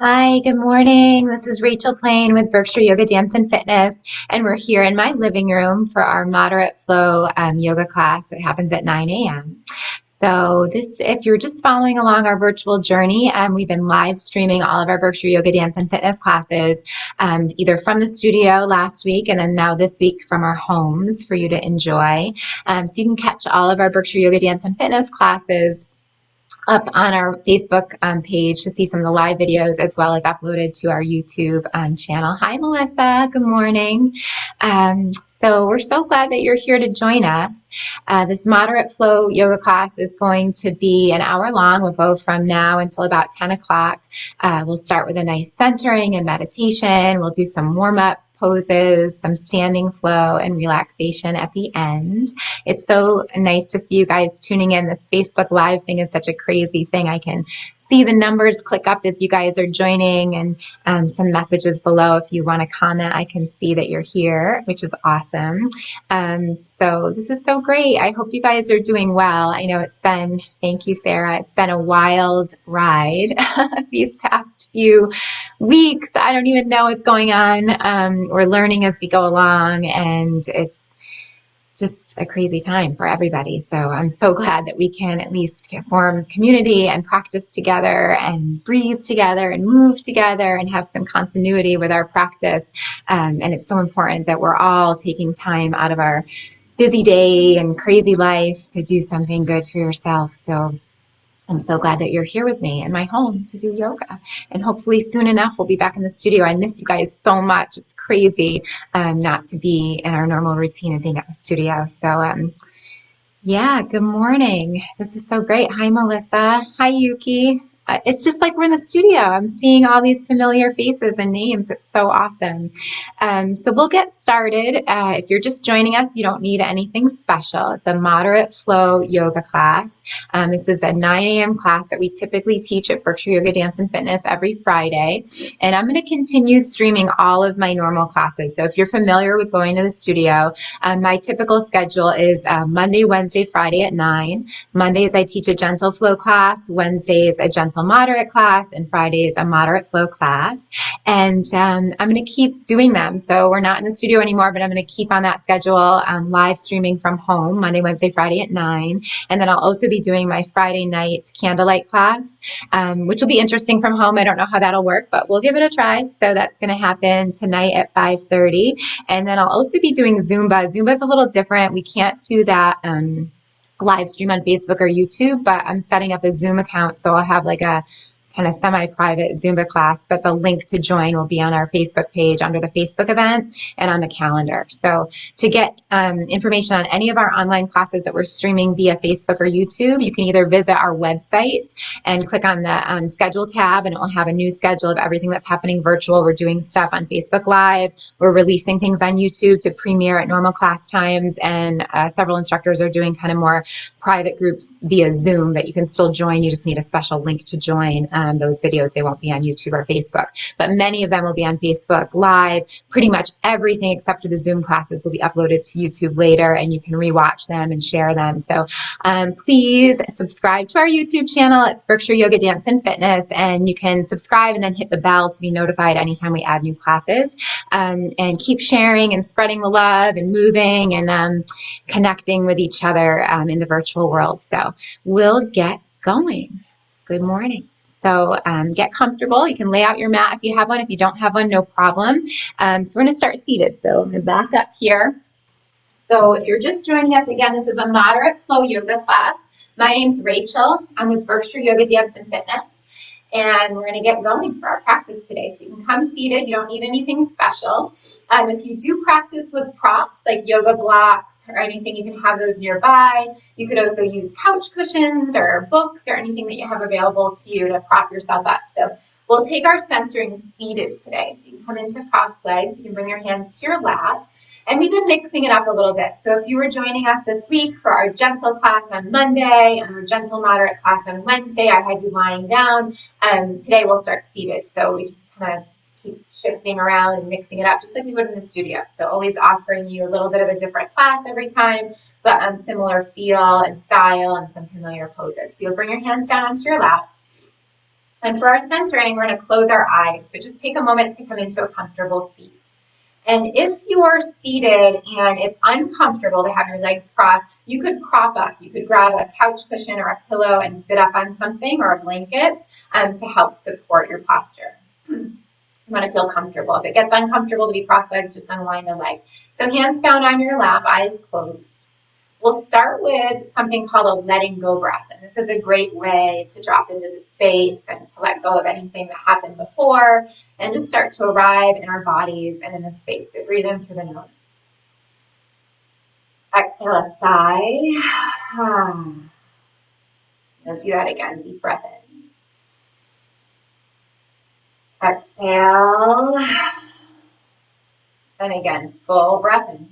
Hi, good morning. This is Rachael Plaine with Berkshire Yoga Dance and Fitness, and we're here in my living room for our moderate flow yoga class. It happens at 9 a.m. So if you're just following along our virtual journey, we've been live streaming all of our Berkshire Yoga Dance and Fitness classes, either from the studio last week and then now this week from our homes for you to enjoy. So you can catch all of our Berkshire Yoga Dance and Fitness classes up on our Facebook page to see some of the live videos as well as uploaded to our YouTube channel. Hi, Melissa. Good morning. So we're so glad that you're here to join us. This moderate flow yoga class is going to be an hour long. We'll go from now until about 10 o'clock. We'll start with a nice centering and meditation. We'll do some warm-up poses, some standing flow, and relaxation at the end. It's so nice to see you guys tuning in. This Facebook Live thing is such a crazy thing. I can see the numbers click up as you guys are joining, and some messages below. If you want to comment, I can see that you're here, which is awesome. So this is so great. I hope you guys are doing well. I know thank you, Sarah. It's been a wild ride these past few weeks. I don't even know what's going on. We're learning as we go along, and it's just a crazy time for everybody. So I'm so glad that we can at least form community and practice together and breathe together and move together and have some continuity with our practice. And it's so important that we're all taking time out of our busy day and crazy life to do something good for yourself. So I'm so glad that you're here with me in my home to do yoga. And hopefully soon enough, we'll be back in the studio. I miss you guys so much. It's crazy not to be in our normal routine of being at the studio. So, yeah, good morning. This is so great. Hi, Melissa. Hi, Yuki. It's just like we're in the studio. I'm seeing all these familiar faces and names. It's so awesome. So we'll get started. If you're just joining us, you don't need anything special. It's a moderate flow yoga class. This is a 9 a.m. class that we typically teach at Berkshire Yoga Dance and Fitness every Friday. And I'm going to continue streaming all of my normal classes. So if you're familiar with going to the studio, my typical schedule is Monday, Wednesday, Friday at 9. Mondays I teach a gentle flow class, Wednesdays a gentle moderate class, and Fridays a moderate flow class. And I'm going to keep doing them. So we're not in the studio anymore, but I'm going to keep on that schedule, live streaming from home, Monday, Wednesday, Friday at 9. And then I'll also be doing my Friday night candlelight class, which will be interesting from home. I don't know how that'll work, but we'll give it a try. So that's going to happen tonight at 5:30. And then I'll also be doing Zumba. Zumba is a little different. We can't do that live stream on Facebook or YouTube, but I'm setting up a Zoom account, so I'll have like a kind of semi-private Zumba class, but the link to join will be on our Facebook page under the Facebook event and on the calendar. So to get information on any of our online classes that we're streaming via Facebook or YouTube, you can either visit our website and click on the schedule tab, and it will have a new schedule of everything that's happening virtual. We're doing stuff on Facebook Live. We're releasing things on YouTube to premiere at normal class times, and several instructors are doing kind of more private groups via Zoom that you can still join. You just need a special link to join those videos. They won't be on YouTube or Facebook, but many of them will be on Facebook Live. Pretty much everything except for the Zoom classes will be uploaded to YouTube later, and you can rewatch them and share them. So please subscribe to our YouTube channel. It's Berkshire Yoga Dance and Fitness, and you can subscribe and then hit the bell to be notified anytime we add new classes, and keep sharing and spreading the love and moving and connecting with each other in the virtual world. So we'll get going. Good morning. So get comfortable. You can lay out your mat if you have one. If you don't have one, no problem. So we're going to start seated. So I'm going to back up here. So if you're just joining us, again, this is a moderate flow yoga class. My name's Rachael. I'm with Berkshire Yoga Dance and Fitness. And we're going to get going for our practice today. So you can come seated. You don't need anything special. If you do practice with props like yoga blocks or anything, you can have those nearby. You could also use couch cushions or books or anything that you have available to you to prop yourself up. So we'll take our centering seated today. So you can come into cross legs. You can bring your hands to your lap. And we've been mixing it up a little bit. So if you were joining us this week for our gentle class on Monday and our gentle moderate class on Wednesday, I had you lying down. Today we'll start seated. So we just kind of keep shifting around and mixing it up just like we would in the studio. So always offering you a little bit of a different class every time, but similar feel and style and some familiar poses. So you'll bring your hands down onto your lap. And for our centering, we're going to close our eyes. So just take a moment to come into a comfortable seat. And if you are seated and it's uncomfortable to have your legs crossed, you could prop up. You could grab a couch cushion or a pillow and sit up on something or a blanket to help support your posture. You want to feel comfortable. If it gets uncomfortable to be cross-legged, just unwind the leg. So hands down on your lap, eyes closed. We'll start with something called a letting go breath. And this is a great way to drop into the space and to let go of anything that happened before and just start to arrive in our bodies and in the space. So breathe in through the nose. Exhale a sigh. We'll do that again. Deep breath in. Exhale. And again, full breath in.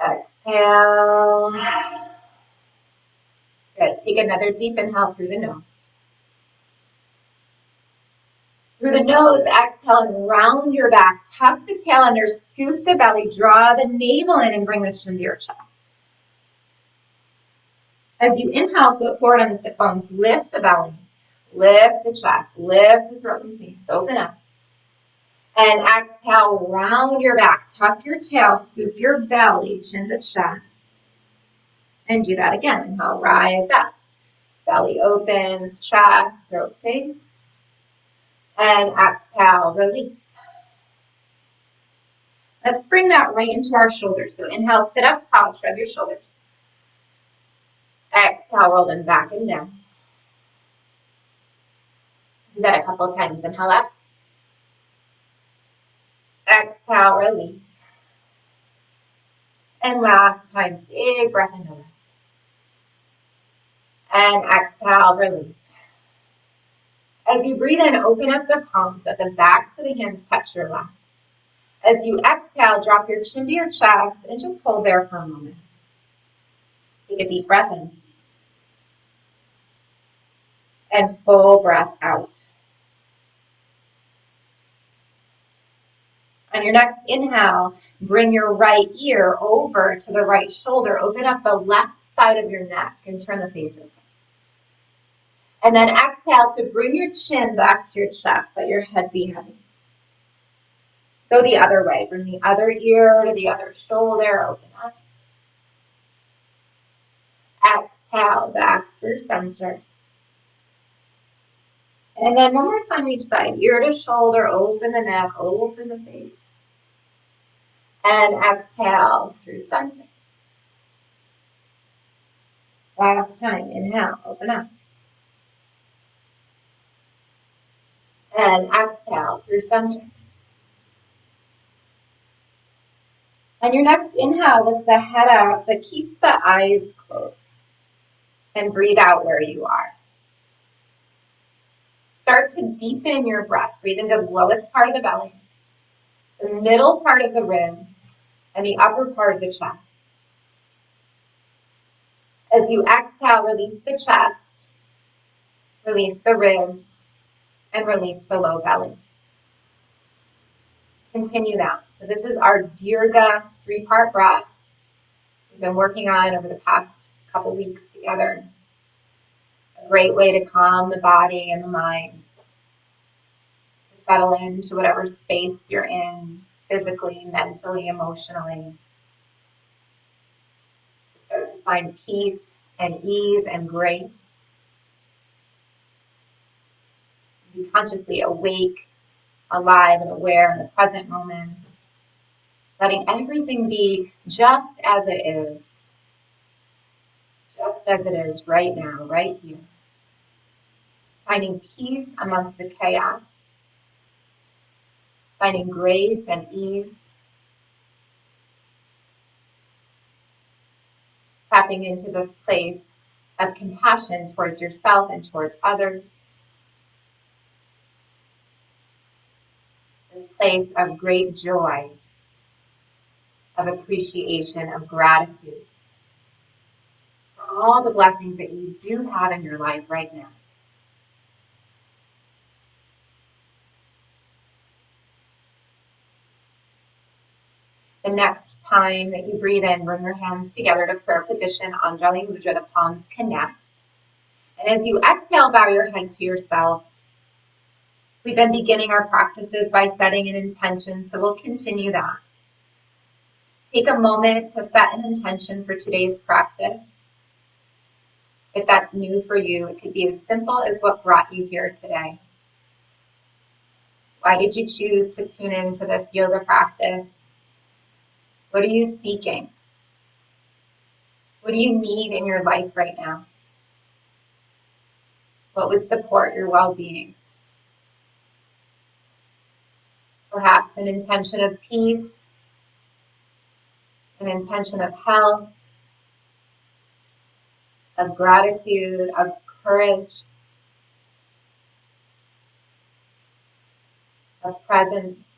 Exhale. Good. Take another deep inhale through the nose. Through the nose, exhale and round your back. Tuck the tail under, scoop the belly, draw the navel in and bring the chin to your chest. As you inhale, float forward on the sit bones. Lift the belly, lift the chest, lift the throat and face. Open up. And exhale, round your back. Tuck your tail, scoop your belly, chin to chest. And do that again. Inhale, rise up. Belly opens, chest, throat, face. And exhale, release. Let's bring that right into our shoulders. So inhale, sit up tall, shrug your shoulders. Exhale, roll them back and down. Do that a couple times. Inhale up. Exhale, release. And last time, big breath into it. And exhale, release. As you breathe in, open up the palms at the backs of the hands, touch your lap. As you exhale, drop your chin to your chest and just hold there for a moment. Take a deep breath in. And full breath out. On your next inhale, bring your right ear over to the right shoulder. Open up the left side of your neck and turn the face open. And then exhale to bring your chin back to your chest. Let your head be heavy. Go the other way. Bring the other ear to the other shoulder. Open up. Exhale back through center. And then one more time each side. Ear to shoulder. Open the neck. Open the face. And exhale through center. Last time. Inhale. Open up. And exhale through center. On your next inhale, lift the head up, but keep the eyes closed. And breathe out where you are. Start to deepen your breath. Breathe into the lowest part of the belly, the middle part of the ribs, and the upper part of the chest. As you exhale, release the chest, release the ribs, and release the low belly. Continue that. So this is our Dirga 3-part breath we've been working on over the past couple weeks together. A great way to calm the body and the mind, to settle into whatever space you're in, physically, mentally, emotionally. Start to find peace and ease and grace. Be consciously awake, alive and aware in the present moment, letting everything be just as it is right now, right here. Finding peace amongst the chaos, finding grace and ease, tapping into this place of compassion towards yourself and towards others. This place of great joy, of appreciation, of gratitude for all the blessings that you do have in your life right now. The next time that you breathe in, bring your hands together to prayer position, Anjali Mudra, the palms connect. And as you exhale, bow your head to yourself. We've been beginning our practices by setting an intention, so we'll continue that. Take a moment to set an intention for today's practice. If that's new for you, it could be as simple as what brought you here today. Why did you choose to tune into this yoga practice? What are you seeking? What do you need in your life right now? What would support your well-being? Perhaps an intention of peace, an intention of health, of gratitude, of courage, of presence.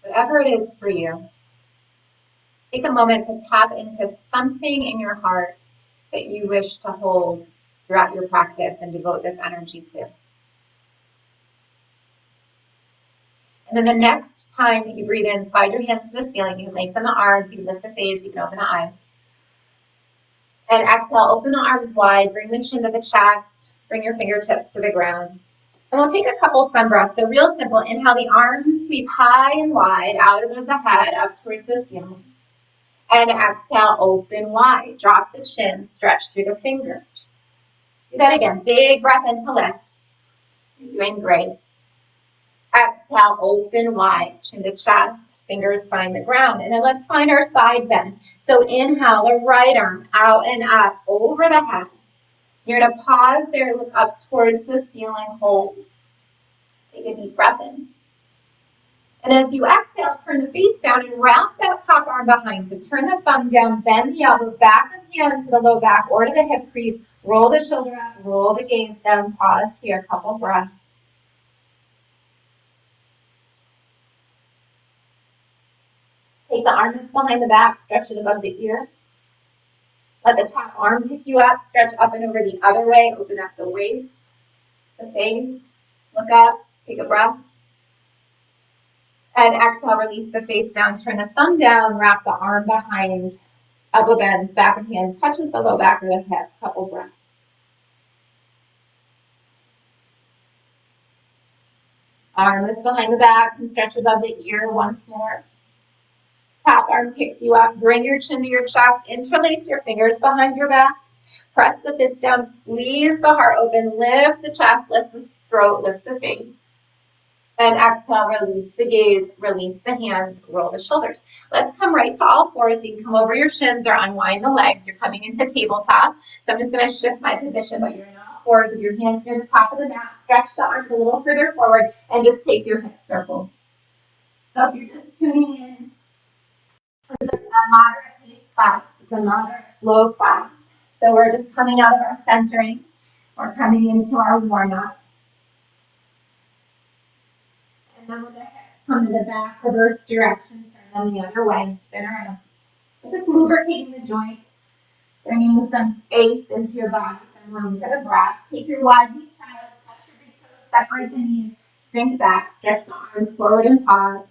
Whatever it is for you, take a moment to tap into something in your heart that you wish to hold throughout your practice and devote this energy to. And then the next time that you breathe in, slide your hands to the ceiling. You can lengthen the arms, you can lift the face, you can open the eyes. And exhale, open the arms wide, bring the chin to the chest, bring your fingertips to the ground. And we'll take a couple sun breaths. So real simple, inhale, the arms sweep high and wide out above the head, up towards the ceiling. And exhale, open wide, drop the chin, stretch through the fingers. Do that again, big breath into lift. You're doing great. Exhale, open wide, chin to chest, fingers find the ground. And then let's find our side bend. So inhale, the right arm out and up over the head. You're going to pause there, look up towards the ceiling, hold. Take a deep breath in. And as you exhale, turn the face down and wrap that top arm behind. So turn the thumb down, bend the elbow, back of hand to the low back or to the hip crease. Roll the shoulder up, roll the gaze down, pause here, a couple breaths. Take the arm that's behind the back, stretch it above the ear. Let the top arm pick you up, stretch up and over the other way, open up the waist, the face, look up, take a breath. And exhale, release the face down, turn the thumb down, wrap the arm behind, elbow bends, back of hand touches the low back or the hip, couple breaths. Arm that's behind the back can stretch above the ear once more. Top arm picks you up, bring your chin to your chest, interlace your fingers behind your back, press the fist down, squeeze the heart open, lift the chest, lift the throat, lift the face. And exhale, release the gaze, release the hands, roll the shoulders. Let's come right to all fours. So you can come over your shins or unwind the legs. You're coming into tabletop. So I'm just going to shift my position, but you're in all fours with your hands near the top of the mat. Stretch the arms a little further forward and just take your hip circles. So if you're just tuning in, it's a moderate pace class. It's a moderate slow class. So we're just coming out of our centering. We're coming into our warm-up. And then when the hips come to the back, reverse direction, turn them the other way and spin around. We're just lubricating the joints, bringing some space into your body, some room for the breath. Take your wide knee child, touch your big toes, separate the knees, sink back, stretch the arms forward and pause.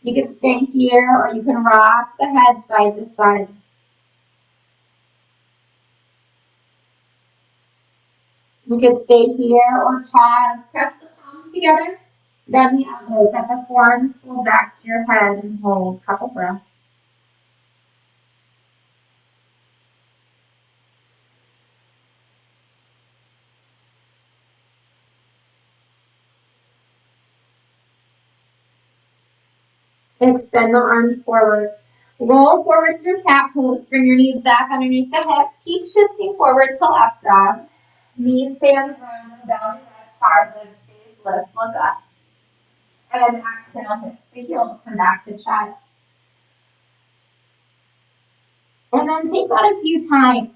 You can stay here or you can rock the head side to side. You can stay here or pause, press the palms together, bend the elbows, let the forearms pull back to your head and hold. Couple breaths. Extend the arms forward. Roll forward through cat pose. Bring your knees back underneath the hips. Keep shifting forward to up dog. Knees stay on the ground. The belly lifts, heart lifts, gaze lifts, look up. And exhale, hips to heels. Come back to child. And then take that a few times.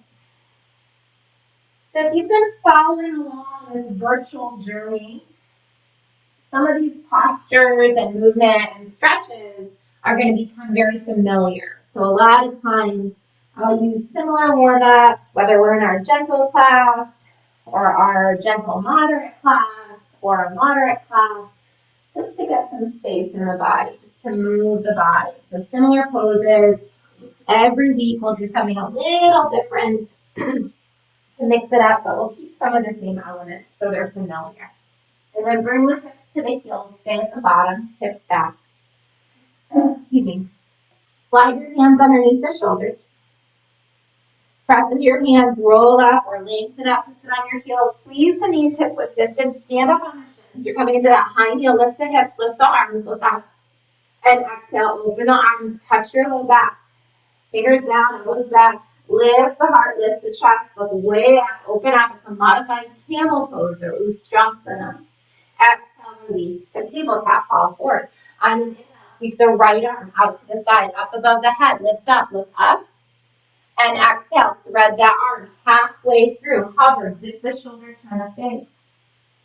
So if you've been following along this virtual journey, some of these postures and movement and stretches are going to become very familiar. So a lot of times I'll use similar warm-ups, whether we're in our gentle class or our gentle moderate class or a moderate class, just to get some space in the body, just to move the body. So similar poses, Every week we'll do something a little different to mix it up, but we'll keep some of the same elements so they're familiar. And then bring the hips to the heels, stay at the bottom, hips back. Excuse me. Slide your hands underneath the shoulders. Press into your hands, roll up or lengthen up to sit on your heels. Squeeze the knees hip width distance, stand up on the shins. You're coming into that high heel, lift the hips, lift the arms, look up. And exhale, open the arms, touch your low back. Fingers down, elbows back. Lift the heart, lift the chest, look way up, open up. It's a modified camel pose or Ustrasana. Exhale, release to table tap, fall forward. On an inhale, sweep the right arm out to the side, up above the head, lift up, look up. And exhale, thread that arm halfway through, hover, dip the shoulder, turn the face.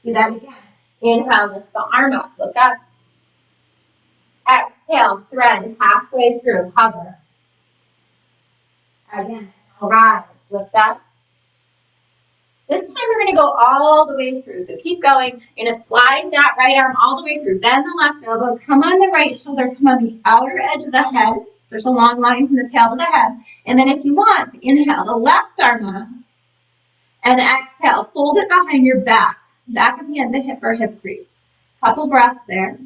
Do that again. Inhale, lift the arm up, look up. Exhale, thread halfway through, hover. Again, rise, lift up. This time we're going to go all the way through, so keep going. You're going to slide that right arm all the way through, bend the left elbow, come on the right shoulder, come on the outer edge of the head. So there's a long line from the tail to the head. And then if you want, inhale the left arm up, and exhale, fold it behind your back. Back of hand to hip or hip crease. Couple breaths there.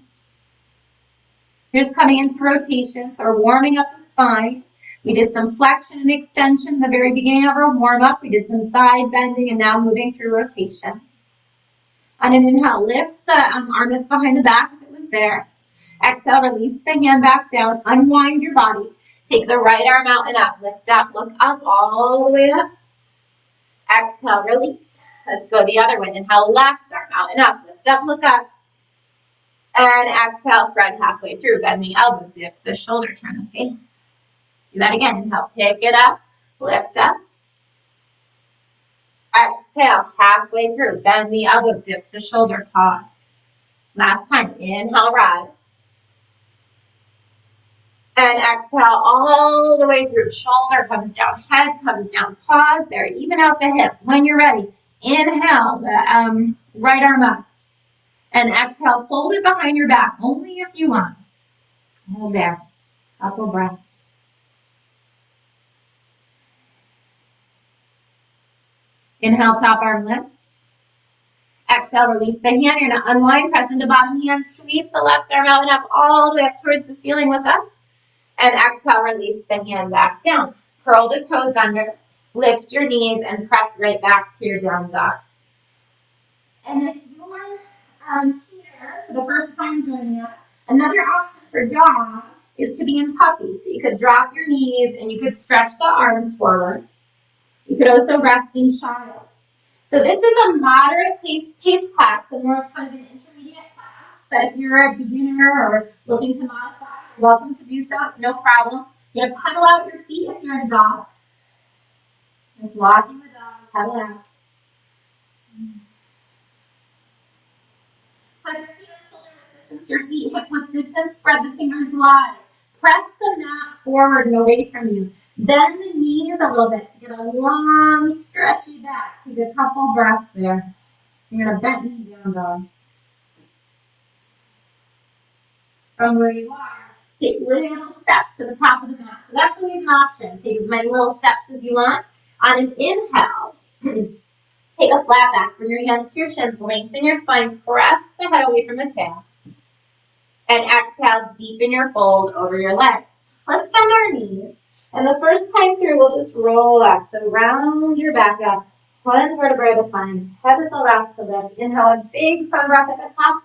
You're just coming into rotation, so we're warming up the spine. We did some flexion and extension at the very beginning of our warm-up. We did some side bending and now moving through rotation. On an inhale, lift the armpits behind the back if it was there. Exhale, release the hand back down. Unwind your body. Take the right arm out and up. Lift up, look up, all the way up. Exhale, release. Let's go the other way. Inhale, left arm out and up. Lift up, look up. And exhale, thread halfway through. Bend the elbow, dip the shoulder, turn the face. Do that again. Inhale, pick it up, lift up. Exhale, halfway through. Bend the elbow, dip the shoulder, pause. Last time. Inhale, rise. And exhale all the way through. Shoulder comes down, head comes down. Pause there. Even out the hips. When you're ready, inhale the right arm up. And exhale, fold it behind your back, only if you want. Hold there. Couple breaths. Inhale, top arm lift. Exhale, release the hand. You're going to unwind, press into bottom hand, sweep the left arm out and up, all the way up towards the ceiling, look up. And exhale, release the hand back down. Curl the toes under, lift your knees, and press right back to your down dog. And if you're here for the first time joining us, another option for dog is to be in puppy. So you could drop your knees and you could stretch the arms forward. You could also rest in child. So this is a moderate pace class, so more of kind of an intermediate class. But if you're a beginner or looking to modify, you're welcome to do so. It's no problem. You're going to pedal out your feet if you're a dog. Just walking the dog, pedal out. Have your feet on shoulder width distance, your feet hip width distance, spread the fingers wide. Press the mat forward and away from you. Bend the knees a little bit to get a long, stretchy back. Take a couple breaths there. You're going to bend knee down, dog. From where you are, take little steps to the top of the mat. So that's always an option. Take as many little steps as you want. On an inhale, take a flat back. Bring your hands to your shins. Lengthen your spine. Press the head away from the tail. And exhale, deepen your fold over your legs. Let's bend our knees. And the first time through, we'll just roll up. So round your back up. One vertebrae at a time. Head is allowed to lift. Inhale a big sun breath at the top.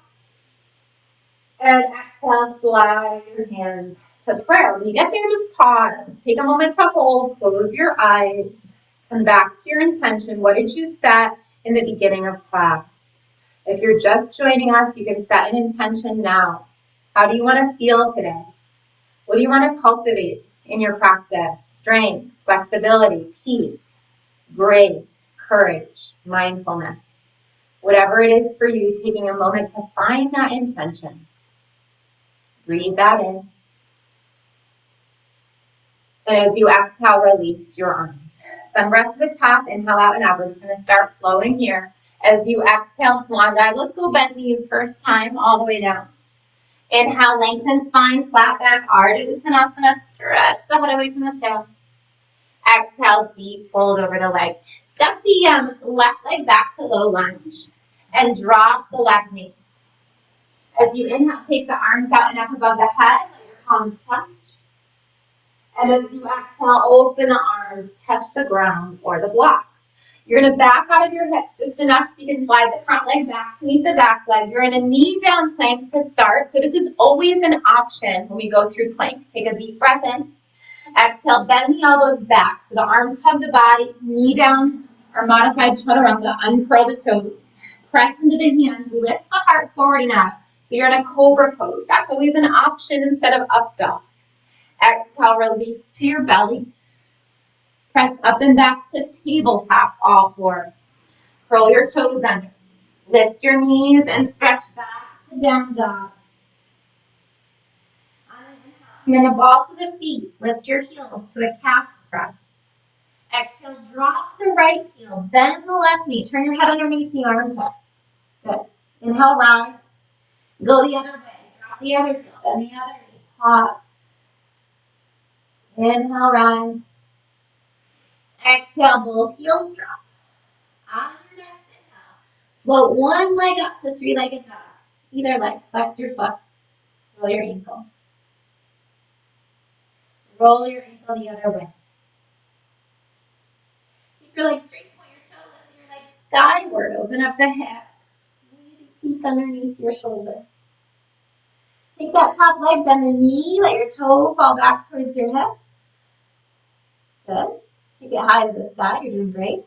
And exhale, slide your hands to prayer. When you get there, just pause. Take a moment to hold. Close your eyes. Come back to your intention. What did you set in the beginning of class? If you're just joining us, you can set an intention now. How do you want to feel today? What do you want to cultivate in your practice? Strength, flexibility, peace, grace, courage, mindfulness. Whatever it is for you, taking a moment to find that intention. Breathe that in. And as you exhale, release your arms. Sun breath to the top, inhale out and up. We're just going to start flowing here. As you exhale, swan dive. Let's go bent knees first time, all the way down. Inhale, lengthen spine, flat back, Ardha Uttanasana. Stretch the head away from the tail. Exhale, deep fold over the legs. Step the left leg back to low lunge and drop the left knee. As you inhale, take the arms out and up above the head. Let your palms touch. And as you exhale, open the arms, touch the ground or the blocks. You're going to back out of your hips just enough so you can slide the front leg back to meet the back leg. You're in a knee down plank to start. So this is always an option when we go through plank. Take a deep breath in. Exhale, bend the elbows back. So the arms hug the body, knee down or modified chaturanga, uncurl the toes. Press into the hands, lift the heart forward and up. So you're in a cobra pose. That's always an option instead of up dog. Exhale, release to your belly. Press up and back to tabletop, all fours. Curl your toes under. Lift your knees and stretch back to down dog. On an inhale, come in a ball to the feet. Lift your heels to a calf press. Exhale, drop the right heel. Bend the left knee. Turn your head underneath the armpit. Good. Inhale, rise. Go the other way. Drop the other heel. Bend the other knee. Pause. Inhale, rise. Exhale, both heels drop. On your next inhale, float one leg up to three-legged dog. Either leg, flex your foot. Roll your ankle. Roll your ankle the other way. Keep your legs straight, point your toe, lift your legs skyward. Open up the hip. Peek underneath your shoulder. Take that top leg, bend the knee, let your toe fall back towards your hip. Good. Take it high to the sky, you're doing great.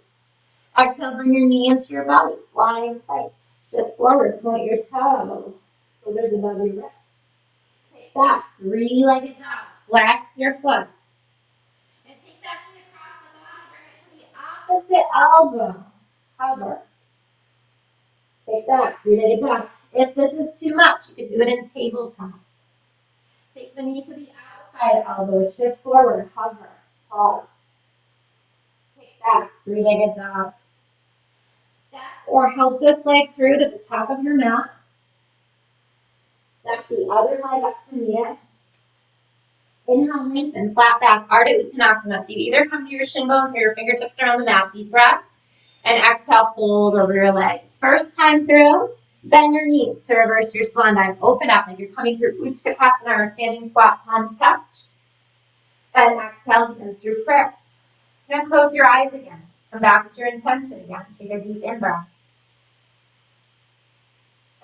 Exhale, bring your knee into your belly, fly in sight. Shift forward, point your toe, shoulders above your wrist. Take that, three-legged dog, flex your foot. And take that knee across the body, bring it to the opposite elbow. Hover. Take that, three-legged dog. If this is too much, you could do it in tabletop. Take the knee to the outside elbow, shift forward, hover, pause. Take that, three-legged dog. Step or help this leg through to the top of your mat. Step the other leg up to meet it. Inhale, lengthen, flat back, Ardha Uttanasana. So you either come to your shin bones or your fingertips around the mat, deep breath. And exhale, fold over your legs. First time through, bend your knees to reverse your swan dive. Open up like you're coming through Utkatasana or standing squat, palms touch. And exhale, hands through prayer. Then close your eyes again. Come back to your intention again. Take a deep in-breath.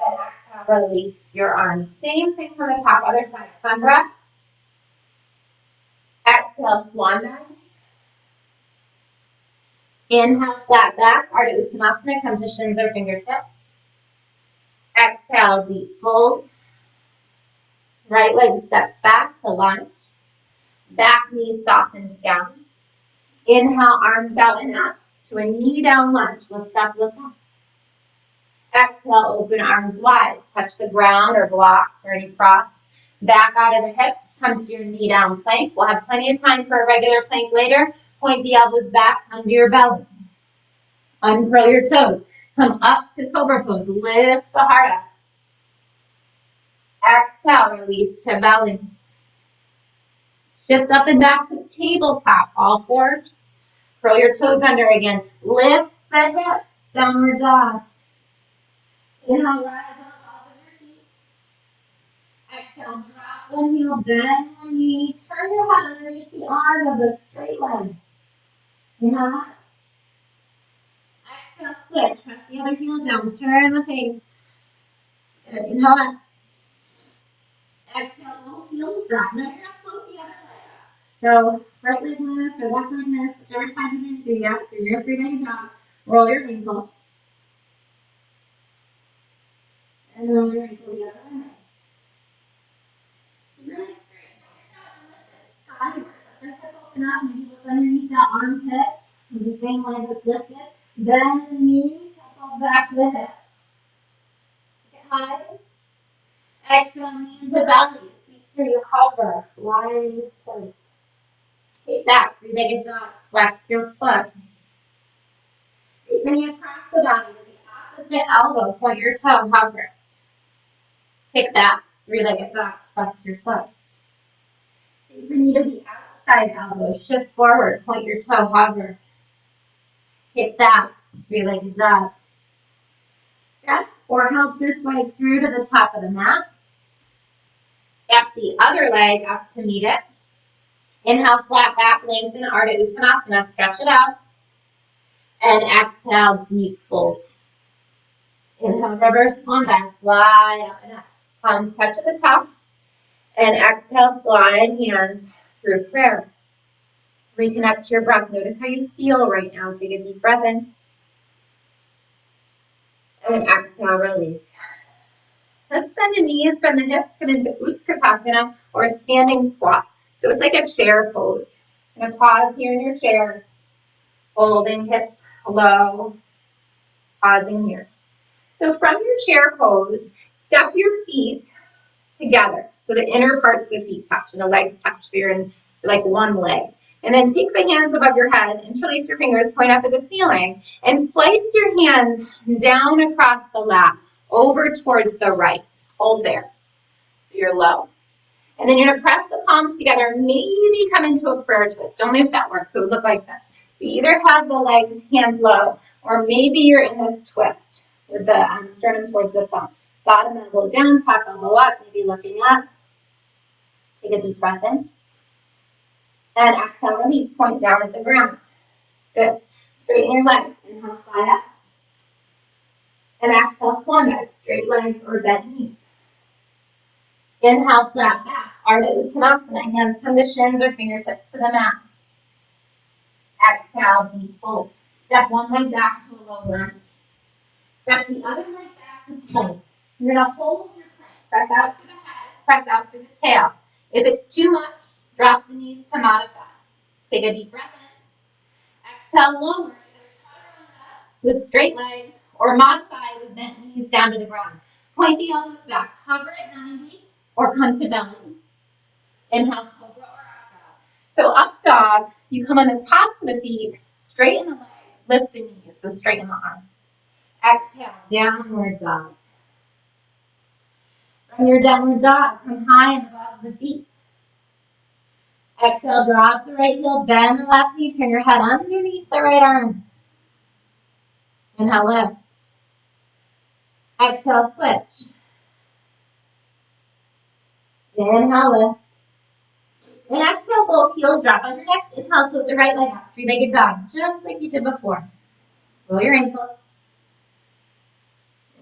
And exhale, release your arms. Same thing from the top, other side. Sun breath. Exhale, swan dive. Inhale, flat back, Ardha Uttanasana. Come to shins or fingertips. Exhale, deep fold. Right leg steps back to lunge. Back knee softens down. Inhale, arms out and up to a knee down lunge. Lift up, look up. Exhale, open arms wide. Touch the ground or blocks or any props. Back out of the hips. Come to your knee down plank. We'll have plenty of time for a regular plank later. Point the elbows back under your belly. Uncurl your toes. Come up to cobra pose. Lift the heart up. Exhale, release to belly. Shift up and back to tabletop, all fours. Curl your toes under again. Lift the hips, downward dog. Inhale, rise on the balls of your feet. Exhale, drop one heel, bend one knee. Turn your head underneath the arm of the straight leg. Inhale. Exhale, switch. Press the other heel down. Turn the face. Good. Inhale. Exhale, both heels drop. Now you're going to float the other leg up. So right leg lifts or left leg lifts, whichever side you didn't do yet. So you're three-legged dog. Roll your ankle. And roll your ankle the other way. Really straight. Pull your toe and lift it skyward. Let the hip open up. Maybe look underneath that armpit. The same leg that's lifted. Bend the knee. Toe back to the hip. Get high. Exhale, knee into belly. Seek through your hover. Flying plank. Take that. Three-legged dog. Flex your foot. Take the knee across the body to the opposite elbow. Point your toe. Hover. Pick that. Three-legged dog, flex your foot. Take the knee to the outside elbow, shift forward, point your toe, hover. Hit that, three-legged dog. Step or help this leg through to the top of the mat. Step the other leg up to meet it. Inhale, flat back, lengthen, Ardha Uttanasana, stretch it out. And exhale, deep fold. Inhale, reverse swan dive, fly up and up. Palms touch at the top. And exhale, slide hands through prayer. Reconnect to your breath. Notice how you feel right now. Take a deep breath in. And exhale, release. Let's bend the knees, bend the hips, come into Utkatasana or standing squat. So it's like a chair pose. I'm going to pause here in your chair, holding hips low, pausing here. So from your chair pose, step your feet together. So the inner parts of the feet touch and the legs touch. So you're in like one leg. And then take the hands above your head, interlace your fingers, point up at the ceiling, and slice your hands down across the lap, over towards the right. Hold there. So you're low. And then you're going to press the palms together, maybe come into a prayer twist, only if that works. So it would look like that. So you either have the legs, hands low, or maybe you're in this twist with the sternum towards the thumb. Bottom elbow down, top elbow up, maybe looking up. Take a deep breath in. And exhale, release, point down at the ground. Good. Straighten your legs. Inhale, fly up. And exhale, swan dive, straight legs or bent knees. Inhale, flat back, Ardha Uttanasana. Hands come to shins or fingertips to the mat. Exhale, deep fold. Step one leg back to a low lunge. Step the other leg back to plank. You're going to hold your plank. Press out through the head, press out through the tail. If it's too much, drop the knees to modify. Take a deep breath in. Exhale, lower. With straight legs or modify with bent knees down to the ground. Point the elbows back. Hover at 90 or come to belly. Inhale, cobra or up dog. So up dog, you come on the tops of the feet, straighten the legs, lift the knees, and straighten the arms. Exhale, downward dog. From your downward dog, come high and above the feet. Exhale, drop the right heel, bend the left knee, turn your head underneath the right arm. Inhale, lift. Exhale, switch. Inhale, lift. And exhale, both heels drop on your next inhale, flip the right leg up, three-legged dog, just like you did before. Roll your ankle.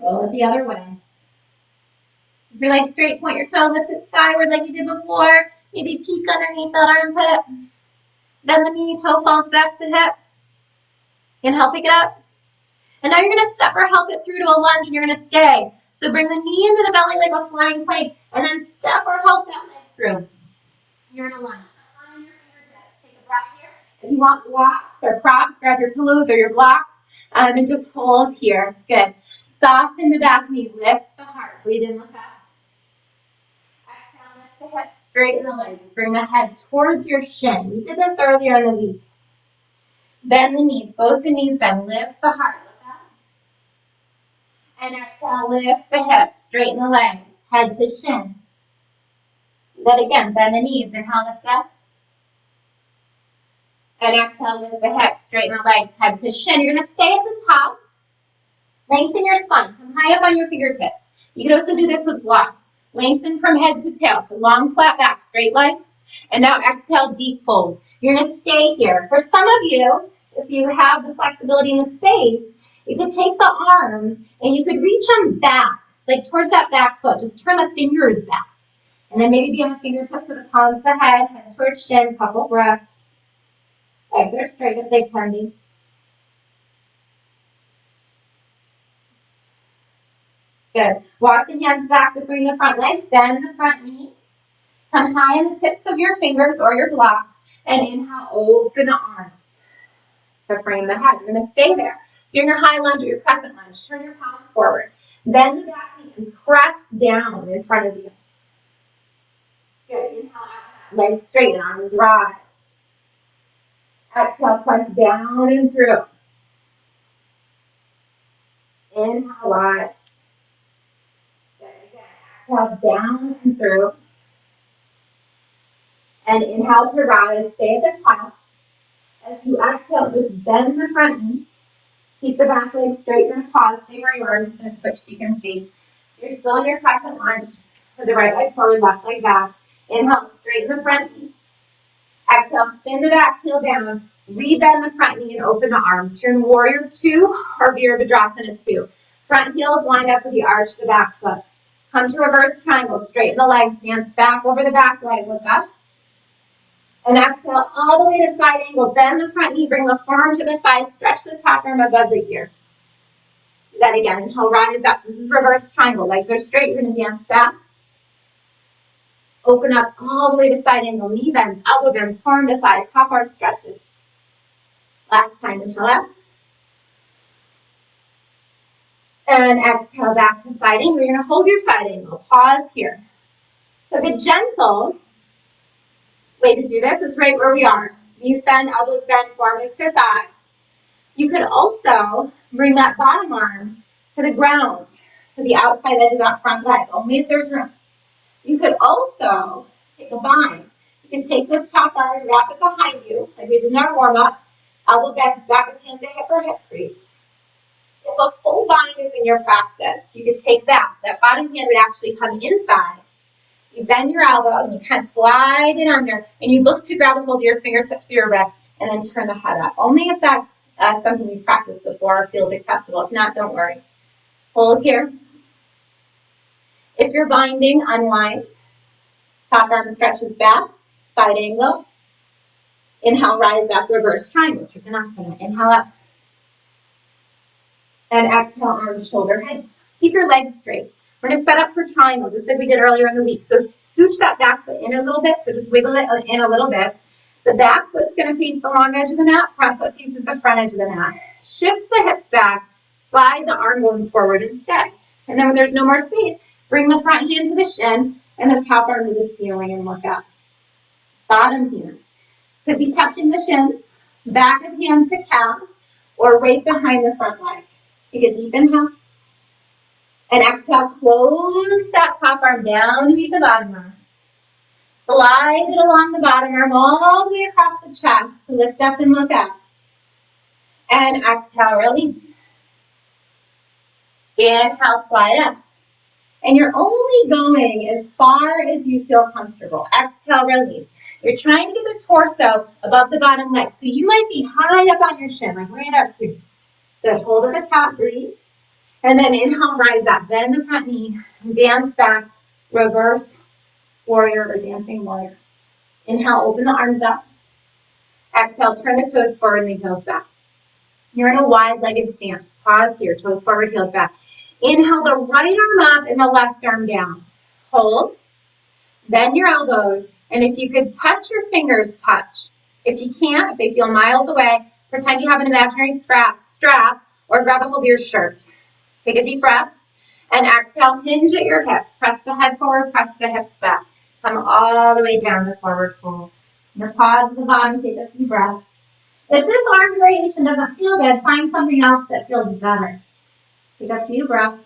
Roll it the other way. If your legs straight, point your toe, lift it skyward like you did before. Maybe peek underneath that armpit. Then the knee, toe falls back to hip. Inhale, pick it up. And now you're going to step or help it through to a lunge, and you're going to stay. So bring the knee into the belly like a flying plank, and then step or help that leg through. You're in a lunge. On your fingertips, take a breath here. If you want blocks or props, grab your pillows or your blocks, and just hold here. Good. Soften the back knee, lift the heart. Breathe in, look up. Exhale, lift the hips, straighten the legs. Bring the head towards your shin. We did this earlier in the week. Bend the knees, both the knees bend. Lift the heart, look up. And exhale, lift the hips, straighten the legs, head to shin. Do that again, bend the knees, inhale, lift up. And exhale, lift the hips, straighten the legs, head to shin. You're going to stay at the top. Lengthen your spine, come high up on your fingertips. You can also do this with blocks. Lengthen from head to tail, so long, flat back, straight legs. And now exhale, deep fold. You're going to stay here. For some of you, if you have the flexibility in the space, you could take the arms and you could reach them back, like towards that back foot. Just turn the fingers back. And then maybe be on the fingertips of the palms of the head, head towards shin, couple breaths. Legs are straight if they can be. Good. Walk the hands back to bring the front leg, bend the front knee. Come high on the tips of your fingers or your blocks, and inhale, open the arms to frame the head. You're going to stay there. So you're in your high lunge or your crescent lunge. Turn your palms forward. Bend the back knee and press down in front of you. Good. Inhale, out. Legs straight, arms rise. Exhale, press down and through. Inhale, rise. Good. Again, exhale down and through. And inhale to rise, stay at the top. As you exhale, just bend the front knee. Keep the back leg straight. You're going to pause, stay where you are. I'm just going to switch so you can see. So you're still in your crescent lunge. With the right leg forward, left leg back. Inhale, straighten the front knee. Exhale, spin the back heel down. Rebend the front knee and open the arms. You're in warrior 2 or virabhadrasana 2. Front heel is lined up with the arch of the back foot. Come to reverse triangle. Straighten the legs. Dance back over the back leg. Look up. And exhale all the way to side angle. Bend the front knee. Bring the forearm to the thigh. Stretch the top arm above the ear. Do that again. Inhale, rise up. This is reverse triangle. Legs are straight. You're going to dance back. Open up all the way to side angle. Knee bends, elbow bends, forearm to thigh. Top arm stretches. Last time. Inhale up. And exhale back to side angle. You're going to hold your side angle. Pause here. So the gentle way to do this is right where we are. Knees bend, elbows bend, forearm to thigh. You could also bring that bottom arm to the ground, to the outside edge of that front leg, only if there's room. You could also take a bind. You can take this top arm, wrap it behind you, like we did in our warm-up. Elbow bends, back of hand to hip or hip crease. If a full bind is in your practice, you could take that. So that bottom hand would actually come inside. You bend your elbow and you kind of slide it under, and you look to grab a hold of your fingertips or your wrist, and then turn the head up. Only if that's something you've practiced before or feels accessible. If not, don't worry. Hold here. If you're binding, unwind. Top arm stretches back, side angle. Inhale, rise up, reverse triangle, Trikonasana. Inhale up. And exhale, arms, shoulder, head. Keep your legs straight. We're going to set up for triangle, just like we did earlier in the week. So scooch that back foot in a little bit. So just wiggle it in a little bit. The back foot's going to face the long edge of the mat. Front foot faces the front edge of the mat. Shift the hips back. Slide the arm bones forward instead. And then when there's no more space, bring the front hand to the shin and the top arm to the ceiling and look up. Bottom hand could be touching the shin, back of hand to calf, or right behind the front leg. Take a deep inhale. And exhale, close that top arm down to meet the bottom arm. Slide it along the bottom arm all the way across the chest to lift up and look up. And exhale, release. Inhale, slide up. And you're only going as far as you feel comfortable. Exhale, release. You're trying to get the torso above the bottom leg. So you might be high up on your shin, like right up here. Good. Hold at the top, breathe. And then inhale, rise up. Bend the front knee. Dance back. Reverse warrior or dancing warrior. Inhale, open the arms up. Exhale, turn the toes forward and the heels back. You're in a wide-legged stance. Pause here. Toes forward, heels back. Inhale the right arm up and the left arm down. Hold. Bend your elbows. And if you could touch your fingers, touch. If you can't, if they feel miles away, pretend you have an imaginary strap or grab a hold of your shirt. Take a deep breath. And exhale, hinge at your hips. Press the head forward, press the hips back. Come all the way down to forward fold. Now pause at the bottom, take a few breaths. If this arm variation doesn't feel good, find something else that feels better. Take a few breaths.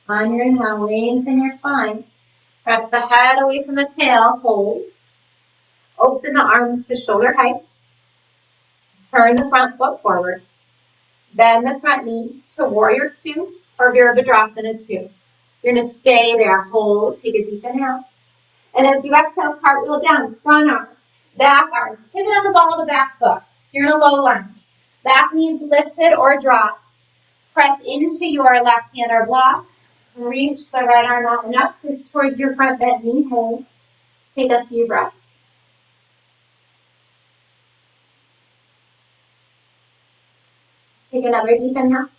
On your inhale, lengthen your spine. Press the head away from the tail, hold. Open the arms to shoulder height. Turn the front foot forward. Bend the front knee to warrior 2 or virabhadrasana 2. You're going to stay there, hold, take a deep inhale. And as you exhale, cartwheel down, front arm, back arm, pivot on the ball of the back foot. So you're in a low lunge. Back knees lifted or dropped. Press into your left hand or block. Reach the right arm out and up, twist towards your front bent knee, hold. Take a few breaths. Take another deep inhale.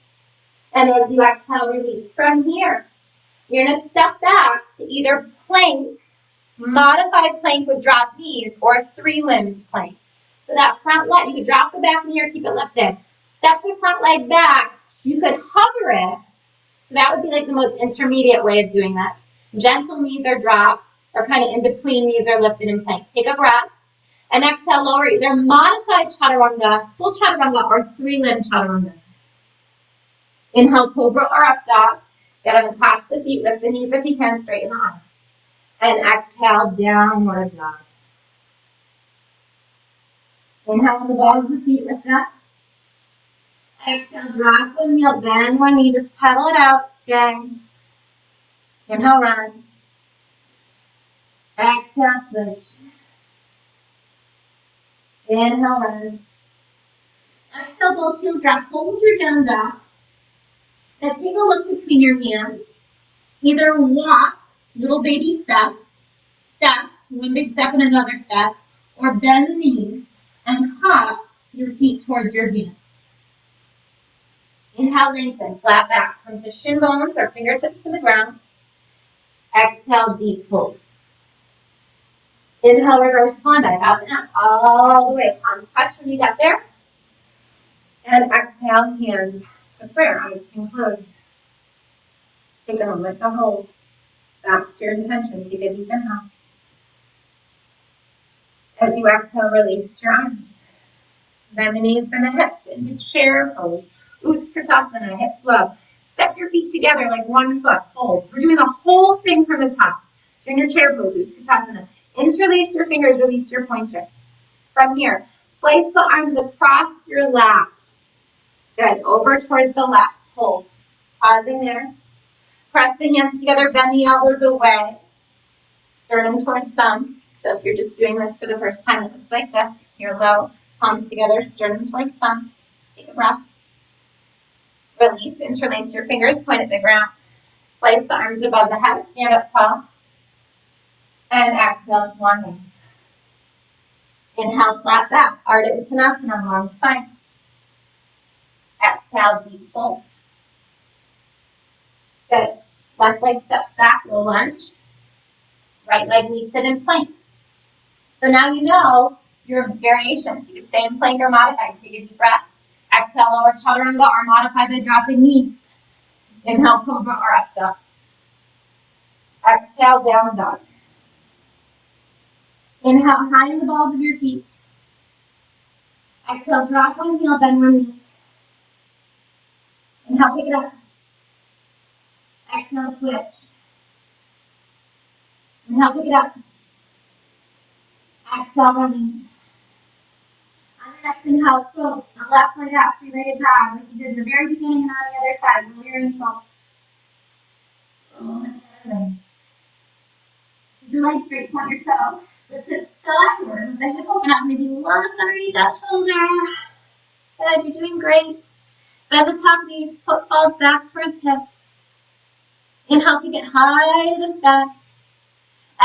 And as you exhale, release. From here, you're going to step back to either plank, modified plank with dropped knees, or 3-limbed plank. So that front leg, you can drop the back knee here, keep it lifted. Step the front leg back. You could hover it. So that would be like the most intermediate way of doing that. Gentle knees are dropped, or kind of in between knees are lifted in plank. Take a breath. And exhale, lower either modified chaturanga, full chaturanga, or three-limb chaturanga. Inhale, cobra or up dog. Get on the tops of the feet, lift the knees if you can, straighten the arms. And exhale, downward dog. Inhale on the balls of the feet, lift up. Exhale, drop one knee, bend one knee, just pedal it out, stay. Inhale, run. Exhale, switch. Inhale, run. Exhale, both heels drop, hold your down dog. Now take a look between your hands. Either walk, little baby step, one big step and another step, or bend the knees and hop your feet towards your hands. Inhale, lengthen, flat back. Come to shin bones or fingertips to the ground. Exhale, deep fold. Inhale, reverse swan dive, out and up, all the way. Palms touch when you get there. And exhale, hands to prayer, eyes can close. Take a moment to hold. Back to your intention. Take a deep inhale. As you exhale, release your arms. Bend the knees, bend the hips into chair pose. Utkatasana, hips low. Step your feet together like one foot. Hold. So we're doing the whole thing from the top. So in your chair pose, Utkatasana. Interlace your fingers, release your pointer. From here, slice the arms across your lap. Good. Over towards the left. Hold. Pausing there. Press the hands together, bend the elbows away. Sternum towards thumb. So if you're just doing this for the first time, it looks like this. You're low, palms together, sternum towards thumb. Take a breath. Release, interlace your fingers, point at the ground. Place the arms above the head, stand up tall. And exhale, swan dive. Inhale, flat back, Ardha Uttanasana, long spine. Exhale, deep fold. Good. Left leg steps back, low lunge. Right leg meets it in plank. So now you know your variations. You can stay in plank or modified. Take a deep breath. Exhale, lower chaturanga or modify by dropping knee. Inhale, cobra or up dog. Exhale, down dog. Inhale, high in the balls of your feet. Exhale, drop one heel, bend one knee. Inhale, pick it up. Exhale, switch. Inhale, pick it up. Exhale, release. On your next inhale, float the left leg up, three-legged dog, like you did in the very beginning and on the other side. Roll your ankle. Roll it away. Keep your legs straight, point your toe. Lift it skyward with the hip open up. Maybe look underneath that shoulder. Good, you're doing great. Bend the top knee, foot falls back towards hip. Inhale, kick it high to the sky.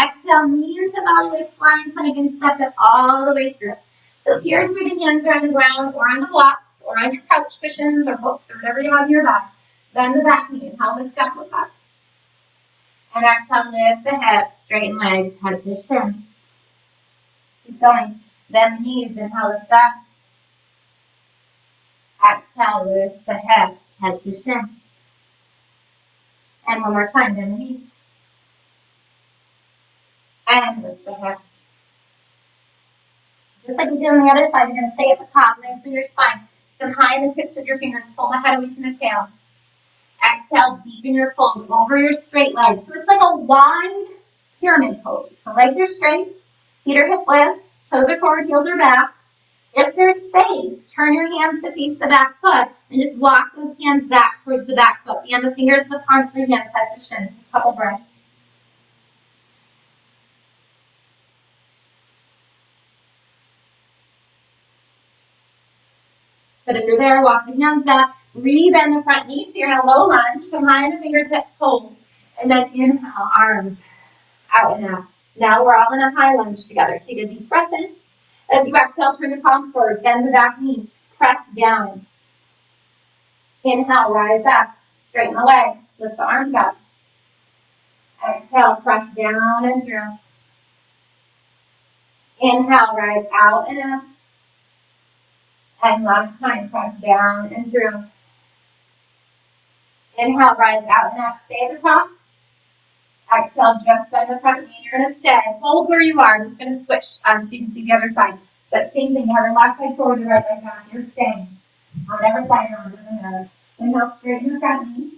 Exhale, knee into belly, like flying plank, and step it all the way through. So here's where the hands are on the ground or on the blocks or on your couch cushions or books or whatever you have in your bag. Bend the back knee. Inhale, lift up, look up. And exhale, lift the hips, straighten legs, head to shin. Keep going. Bend the knees, inhale, lift up. Exhale, lift the hips, head to shin. And one more time, bend the knees. And lift the hips. Just like we did on the other side, you're going to stay at the top, lengthen your spine. Come high in the tips of your fingers, pull the head away from the tail. Exhale, deepen your fold over your straight legs. So it's like a wide pyramid pose. So legs are straight, feet are hip width, toes are forward, heels are back. If there's space, turn your hands to face the back foot and just walk those hands back towards the back foot. And the fingers, the palms of the hands, head to shin. A couple breaths. But if you're there, walk the hands back, re-bend the front knee, so you're in a low lunge, come high in the fingertips, hold, and then inhale, arms out and out. Now we're all in a high lunge together. Take a deep breath in. As you exhale, turn the palms forward, bend the back knee, press down. Inhale, rise up, straighten the legs, lift the arms up. Exhale, press down and through. Inhale, rise out and up. And last time, press down and through. Inhale, rise out and up. Stay at the top. Exhale, just bend the front knee. You're going to stay. Hold where you are. I'm just going to switch so you can see the other side. But same thing. You have your left leg forward, the right leg back. You're staying. On whatever side you're on, doesn't matter. Inhale, straighten your front knee.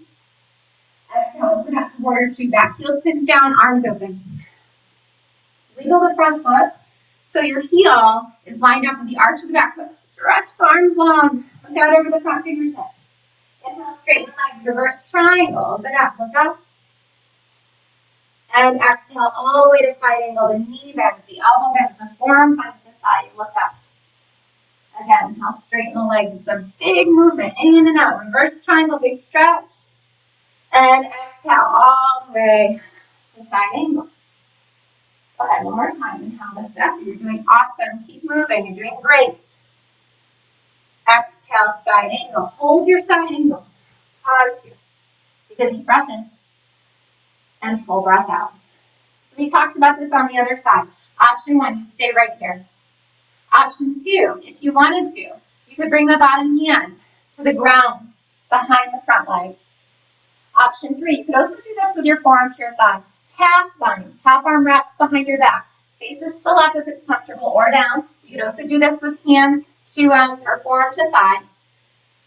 Exhale, open up to warrior two. Back heel spins down, arms open. Wiggle the front foot. So your heel is lined up with the arch of the back foot. Stretch the arms long. Look out over the front fingertips. Inhale, straighten the legs. Reverse triangle. Open up. Look up. And exhale all the way to side angle. The knee bends, the elbow bends, the forearm finds the thigh. You look up. Again, inhale, straighten the legs. It's a big movement. In and out. Reverse triangle, big stretch. And exhale all the way to side angle. Go ahead, one more time. Inhale, lift up. You're doing awesome. Keep moving. You're doing great. Exhale, side angle. Hold your side angle. Pause here. Take a deep breath in. And full breath out. We talked about this on the other side. Option one, you stay right here. Option two, if you wanted to, you could bring the bottom hand to the ground behind the front leg. Option three, you could also do this with your forearm to your thigh. Half bind, top arm wraps behind your back. Faces still up if it's comfortable or down. You could also do this with hand to or forearm to thigh.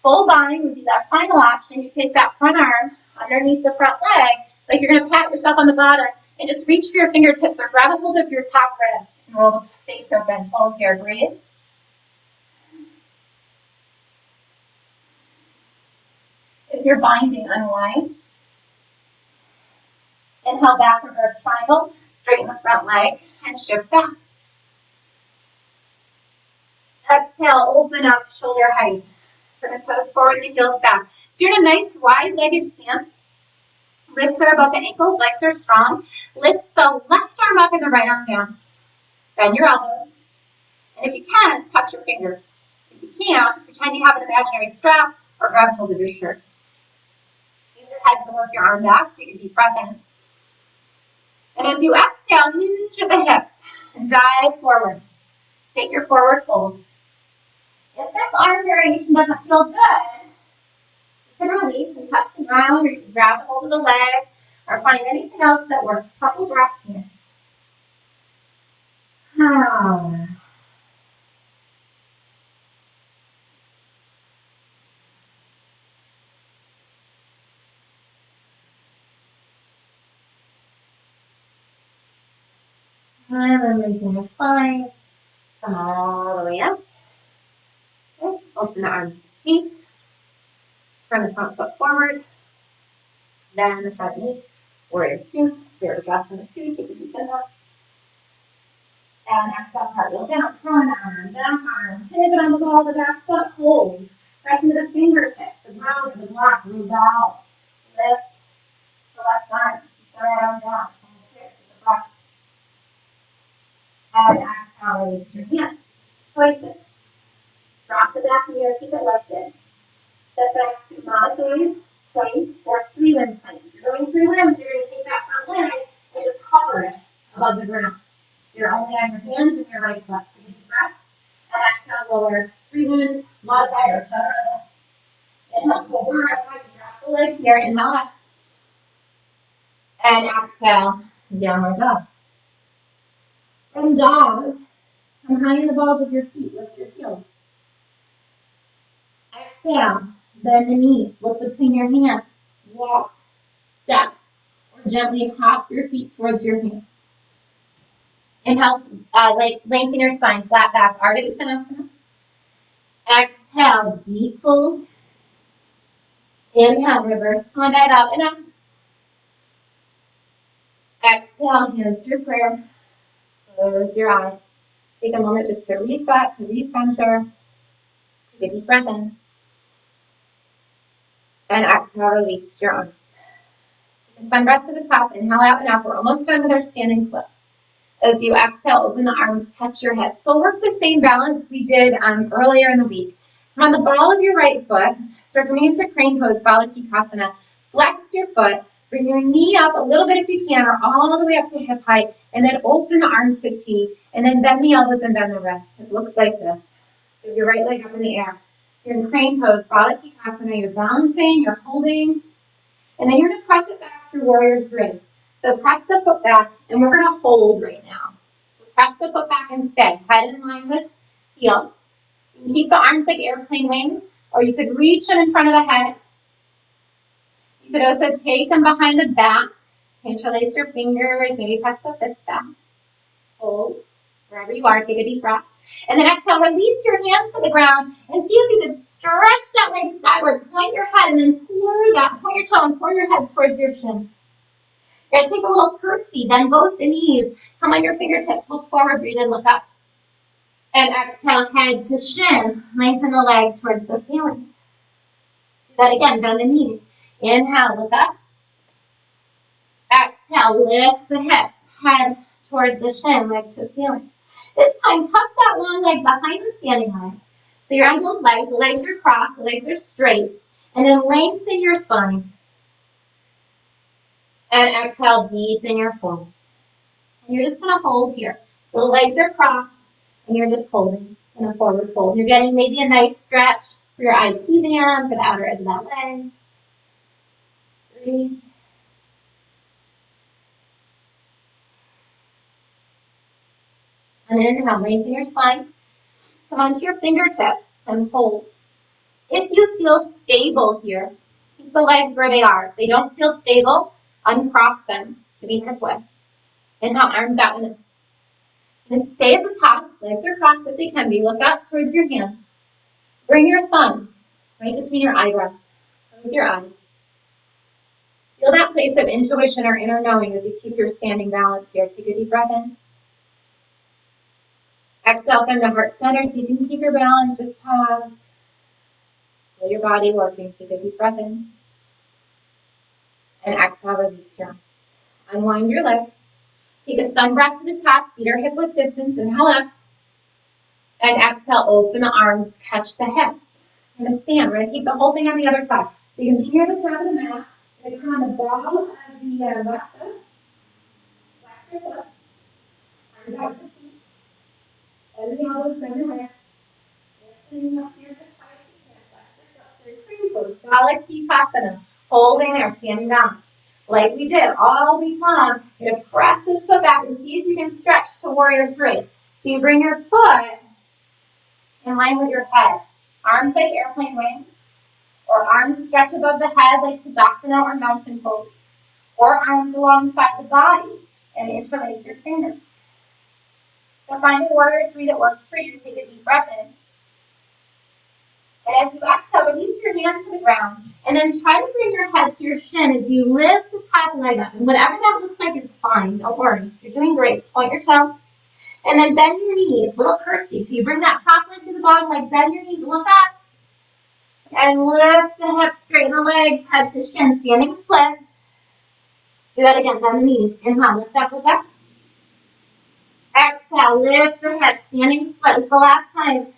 Full bind would be that final option. You take that front arm underneath the front leg, like you're going to pat yourself on the bottom, and just reach for your fingertips or grab a hold of your top ribs and roll the face open. Hold here, breathe. If you're binding, unwind. Inhale back, reverse triangle, straighten the front leg, and shift back. Exhale, open up, shoulder height. Bring the toes forward, the heels back. So you're in a nice wide-legged stance. Wrists are above the ankles, legs are strong. Lift the left arm up and the right arm down. Bend your elbows. And if you can, touch your fingers. If you can't, pretend you have an imaginary strap or grab hold of your shirt. Use your head to work your arm back. Take a deep breath in. And as you exhale, hinge at the hips and dive forward. Take your forward fold. If this arm variation doesn't feel good, you can release and touch the ground, or you can grab hold of the legs, or find anything else that works. Couple breaths here. And releasing the spine. Come all the way up. Okay. Open the arms to T. Turn the front foot forward. Bend the front knee. Warrior two. Rear adjustment of two. Take a deep inhale. And exhale, cartwheel down. Front arm, back arm. Pivot on the ball of the back foot. Hold. Press into the fingertips. The ground of the block. Move out. Lift the left arm. Keep the right arm down. Hold here to the back. And exhale, release your hands. Choices. Drop the back knee or keep it lifted. Step back to modified plank or three-limb plank. If you're going three limbs, you're going to take that front leg and just hover it above the ground. So you're only on your hands and your right foot. Take a deep breath. And exhale, lower three limbs, modified or chaturanga. Inhale, over, outside, drop the leg here, inhale up. And exhale, downward dog. From dog, come high in the balls of your feet, lift your heels. Exhale, bend the knees, look between your hands, walk, step, or gently hop your feet towards your hands. Inhale, lengthen your spine, flat back, Ardha Uttanasana. Exhale, deep fold. Inhale, reverse swan dive out and up. Exhale, hands through prayer. Close your eyes. Take a moment just to reset, to recenter. Take a deep breath in. And exhale, release your arms. Take a sun breath to the top. Inhale out and up. We're almost done with our standing flip. As you exhale, open the arms, touch your hips. So work the same balance we did earlier in the week. Come on the ball of your right foot. Start coming into crane pose, Baladikasana. Flex your foot. Bring your knee up a little bit if you can, or all the way up to hip height. And then open the arms to T. And then bend the elbows and bend the wrists. It looks like this. With your right leg up in the air. You're in crane pose, Baladikasana. You're balancing, you're holding. And then you're going to press it back through warrior three. So press the foot back, and we're going to hold right now. So press the foot back and stay. Head in line with heel. You can keep the arms like airplane wings, or you could reach them in front of the head. You could also take them behind the back. Interlace your fingers, maybe press the fist back. Hold. Wherever you are, take a deep breath. And then exhale, release your hands to the ground and see if you can stretch that leg skyward. Point your head and then point your toe and pour your head towards your shin. You're going to take a little curtsy, bend both the knees. Come on your fingertips, look forward, breathe in, look up. And exhale, head to shin. Lengthen the leg towards the ceiling. Do that again, bend the knees. Inhale, look up. Exhale, lift the hips, head towards the shin, leg to ceiling. This time, tuck that long leg behind the standing leg. So you're on both legs. The legs are crossed. The legs are straight. And then lengthen your spine. And exhale, deepen your fold. And you're just going to hold here. So the legs are crossed. And you're just holding in a forward fold. You're getting maybe a nice stretch for your IT band, for the outer edge of that leg. 3. And inhale, lengthen your spine. Come onto your fingertips and hold. If you feel stable here, keep the legs where they are. If they don't feel stable, uncross them to be hip width. Inhale, arms out and in. And stay at the top. Legs are crossed if they can be. Look up towards your hands. Bring your thumb right between your eyebrows. Close your eyes. Feel that place of intuition or inner knowing as you keep your standing balance here. Take a deep breath in. Exhale from the heart center. See if you can keep your balance. Just pause. Feel your body working. Take a deep breath in. And exhale, release your arms. Unwind your legs. Take a sun breath to the top. Feet are hip width distance. Inhale up. And exhale, open the arms. Catch the hips. I'm going to stand. We're going to take the whole thing on the other side. So you can be near the top of the mat. You're going to come on the ball of the left foot. Flex your foot. Arms out to feet. Bend the elbows, bend your hips. Lifting up to your hip height. Flex your foot. Balikasana. Holding there, standing balance. Like we did all week long, you're going to press this foot back and see if you can stretch to warrior 3. So you bring your foot in line with your head. Arms like airplane wings, or arms stretch above the head like Tadasana or mountain pose, or arms alongside the body and interlace your fingers. So find a warrior 3 that works for you. Take a deep breath in. And as you exhale, release your hands to the ground. And then try to bring your head to your shin as you lift the top leg up. And whatever that looks like is fine. Don't worry. You're doing great. Point your toe. And then bend your knees. Little curtsy. So you bring that top leg to the bottom leg. Bend your knees. Look up. And lift the hips. Straighten the legs. Head to shin. Standing split. Do that again. Bend the knees. Inhale. Lift up. Look up. Exhale. Lift the hips. Standing split. This is the last time.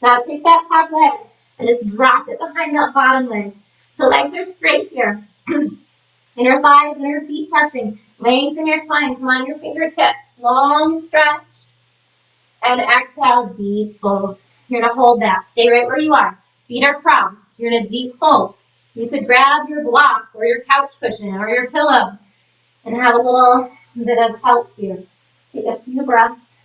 Now take that top leg and just drop it behind that bottom leg. So legs are straight here. Inner thighs, inner feet touching. Lengthen your spine. Come on your fingertips. Long stretch. And exhale, deep fold. You're going to hold that. Stay right where you are. Feet are crossed. You're in a deep fold. You could grab your block or your couch cushion or your pillow and have a little bit of help here. Take a few breaths.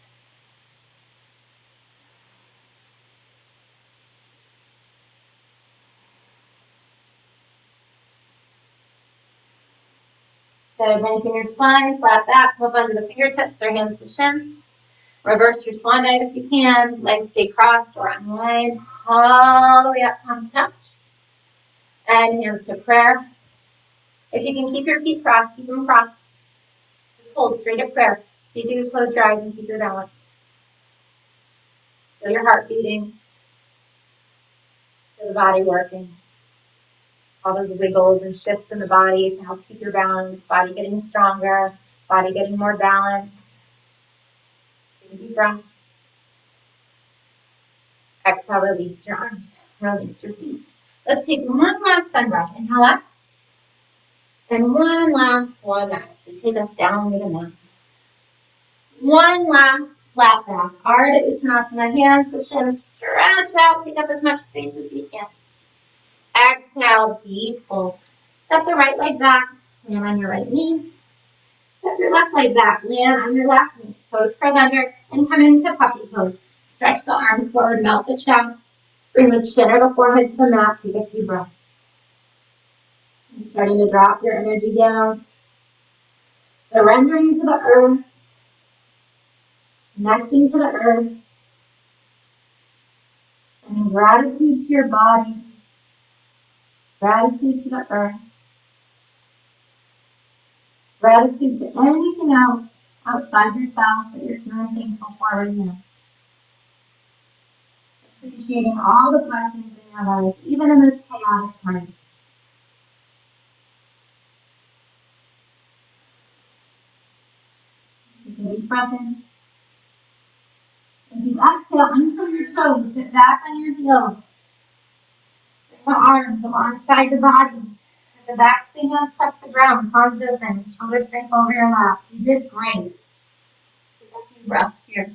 Good. Lengthen your spine, flat back, come up onto the fingertips or hands to shins. Reverse your swan dive if you can. Legs stay crossed or unwind all the way up, palms touch. And hands to prayer. If you can keep your feet crossed, keep them crossed. Just hold straight at prayer. See if you can close your eyes and keep your balance. Feel your heart beating. Feel the body working. All those wiggles and shifts in the body to help keep your balance, body getting stronger, body getting more balanced. Take a deep breath. Exhale, release your arms, release your feet. Let's take one last sun breath. Inhale up. And one last swan dive to take us down to the mat. One last flat back. Ardha Uttanasana, hands to shins, stretch out, take up as much space as you can. Exhale, deep fold. Step the right leg back, land on your right knee. left leg back. Land on your left knee. Toes curled under and come into puppy pose. Stretch the arms forward, melt the chest. Bring the chin or the forehead to the mat. Take a few breaths. You're starting to drop your energy down. Surrendering to the earth. Connecting to the earth. Sending gratitude to your body. Gratitude to the earth. Gratitude to anything else outside yourself that you're feeling thankful for right now. Appreciating all the blessings in your life, even in this chaotic time. Take a deep breath in. As you exhale, uncurl your toes, sit back on your heels. Bring the arms alongside the body. As the backs of the hands touch the ground, palms open, shoulders drape over your lap. You did great. Take a few breaths here.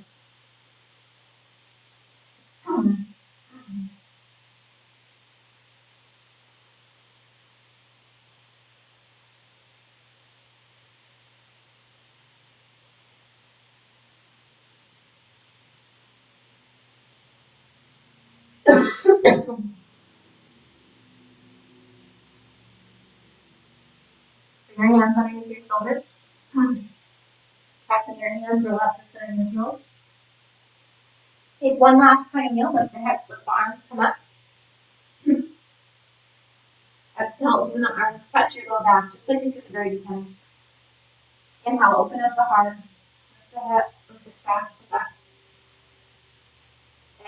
Bring your hands underneath your shoulders. Pressing your hands or left to center your heels. Take one last time, kneel, lift the hips, let the arms come up. Exhale, open the arms, touch your low back, just like we did at the very beginning. Inhale, open up the heart, lift the hips, lift the chest, the back.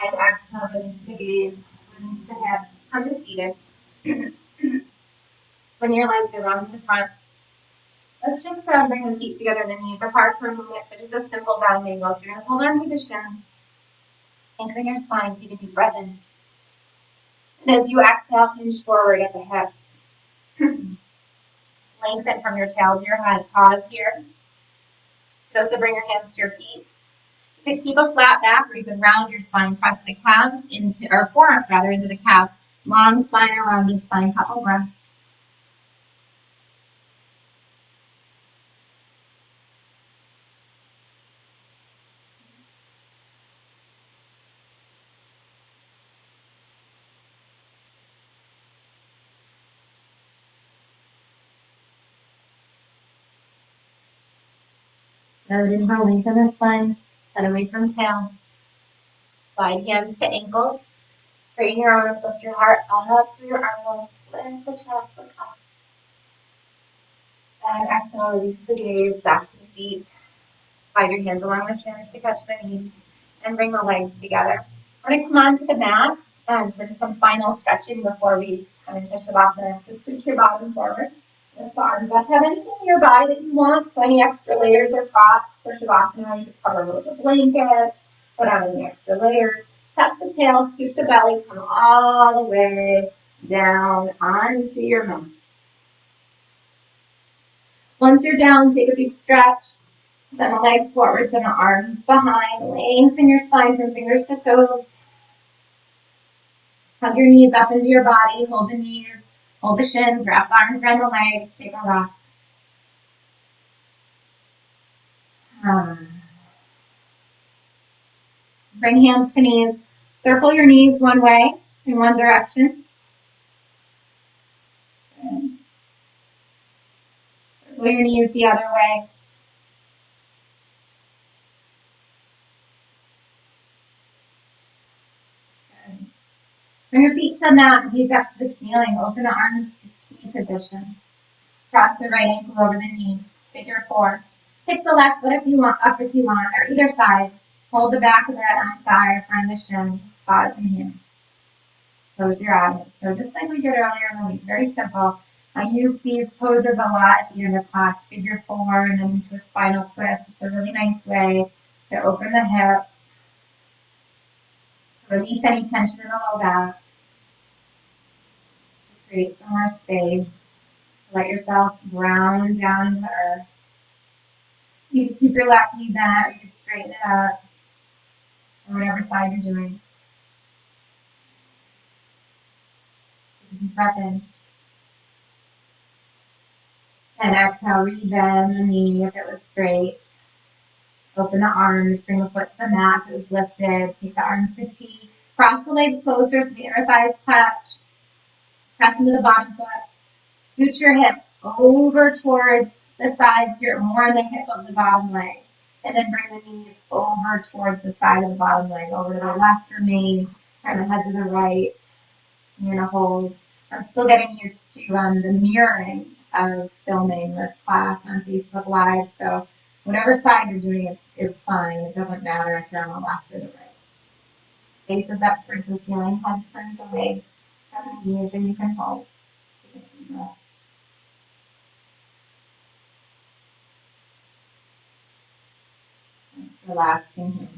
And exhale, release the gaze, release the hips, come to seated. Swing your legs around to the front. Let's just bring the feet together and the knees apart for a moment. So just a simple down angle. So you're going to hold on to the shins. Lengthen your spine, take a deep breath in. And as you exhale, hinge forward at the hips. Lengthen from your tail to your head. Pause here. You can also bring your hands to your feet. You can keep a flat back, or you can round your spine. Press the calves into, or forearms rather, into the calves. Long spine or rounded spine. Couple breaths. Third inhale, lengthen the spine, head away from tail. Slide hands to ankles. Straighten your arms, lift your heart up through your arm lift the chest, look up. And exhale, release the gaze back to the feet. Slide your hands along the shins to catch the knees and bring the legs together. We're going to come onto the mat for just some final stretching before we come into Shavasana. So scoot your bottom forward. Lift the arms up. Have anything nearby that you want, so any extra layers or props for Shavasana. You could cover with a blanket, put on any extra layers. Tuck the tail, scoop the belly, come all the way down onto your mat. Once you're down, take a big stretch. Send the legs forward, send the arms behind. Lengthen your spine from fingers to toes. Hug your knees up into your body. Hold the knees, hold the shins, wrap the arms around the legs. Take a rock. Bring hands to knees. Circle your knees one way in one direction. Good. Circle your knees the other way. Good. Bring your feet to the mat, gaze up to the ceiling. Open the arms to T position. Cross the right ankle over the knee. Figure 4. Pick the left foot if you want, up if you want, or either side. Hold the back of the thigh in front of the shin. Pause and here. Close your eyes. So just like we did earlier in the week, very simple. I use these poses a lot at the end of class. Figure 4 and then into a spinal twist. It's a really nice way to open the hips, release any tension in the low back, create some more space. Let yourself ground down into the earth. You can keep your left knee bent, or you can straighten it up, or whatever side you're doing. Take a deep breath in. And exhale, rebend the knee if it was straight. Open the arms, bring the foot to the mat if it was lifted. Take the arms to T. Cross the legs closer so the inner thighs touch. Press into the bottom foot. Scoot your hips over towards the sides. You're more on the hip of the bottom leg. And then bring the knees over towards the side of the bottom leg. Over to the left remain. Turn the head to the right. I'm going to hold. I'm still getting used to the mirroring of filming this class on Facebook Live. So whatever side you're doing it is fine. It doesn't matter if you're on the left or the right. Faces up towards the ceiling. Head turns away from the knees and you can hold. Take a deep breath. Just relaxing here.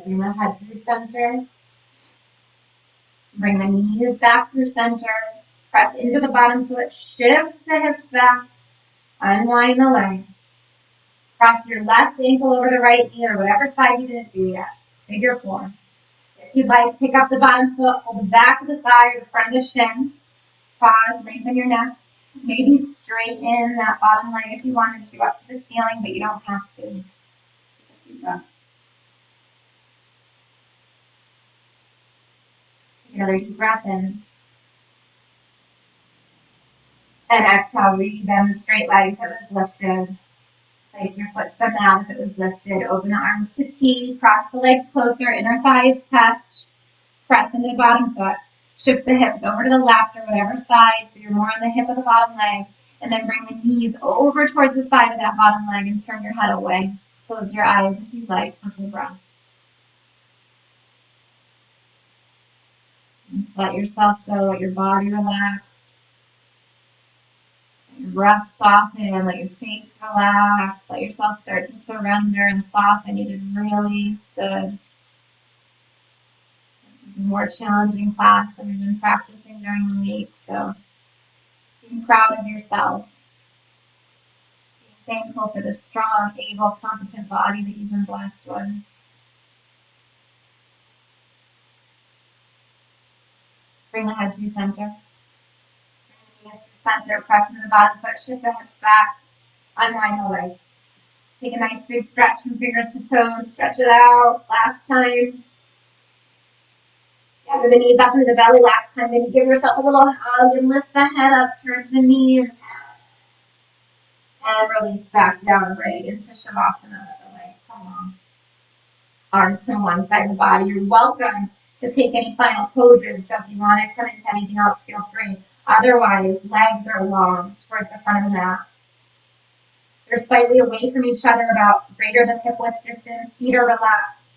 Bring the head through center. Bring the knees back through center. Press into the bottom foot. Shift the hips back. Unwind the legs. Cross your left ankle over the right knee or whatever side you didn't do yet. Figure four. If you'd like, pick up the bottom foot, hold the back of the thigh or the front of the shin. Pause, lengthen your neck. Maybe straighten that bottom leg if you wanted to up to the ceiling, but you don't have to. Take a deep breath. Take another deep breath in. And exhale, rebend the straight leg if it was lifted. Place your foot to the mat if it was lifted. Open the arms to T. Cross the legs closer. Inner thighs touch. Press into the bottom foot. Shift the hips over to the left or whatever side so you're more on the hip of the bottom leg. And then bring the knees over towards the side of that bottom leg and turn your head away. Close your eyes if you'd like. Couple breaths. Let yourself go. Let your body relax. Let your breath soften. Let your face relax. Let yourself start to surrender and soften. You did really good. This is a more challenging class than we've been practicing during the week. So being proud of yourself. Being thankful for the strong, able, competent body that you've been blessed with. Bring the head through center. Bring the knees through center. Press into the bottom foot. Shift the hips back. Unwind the legs. Take a nice big stretch from fingers to toes. Stretch it out. Last time. Gather the knees up into the belly. Last time. Maybe give yourself a little hug and lift the head up towards the knees. And release back down right into Shavasana. The legs come long. Arms come alongside the body. You're welcome to take any final poses. So if you want to come into anything else, feel free. Otherwise, legs are long towards the front of the mat. They're slightly away from each other, about greater than hip width distance. Feet are relaxed.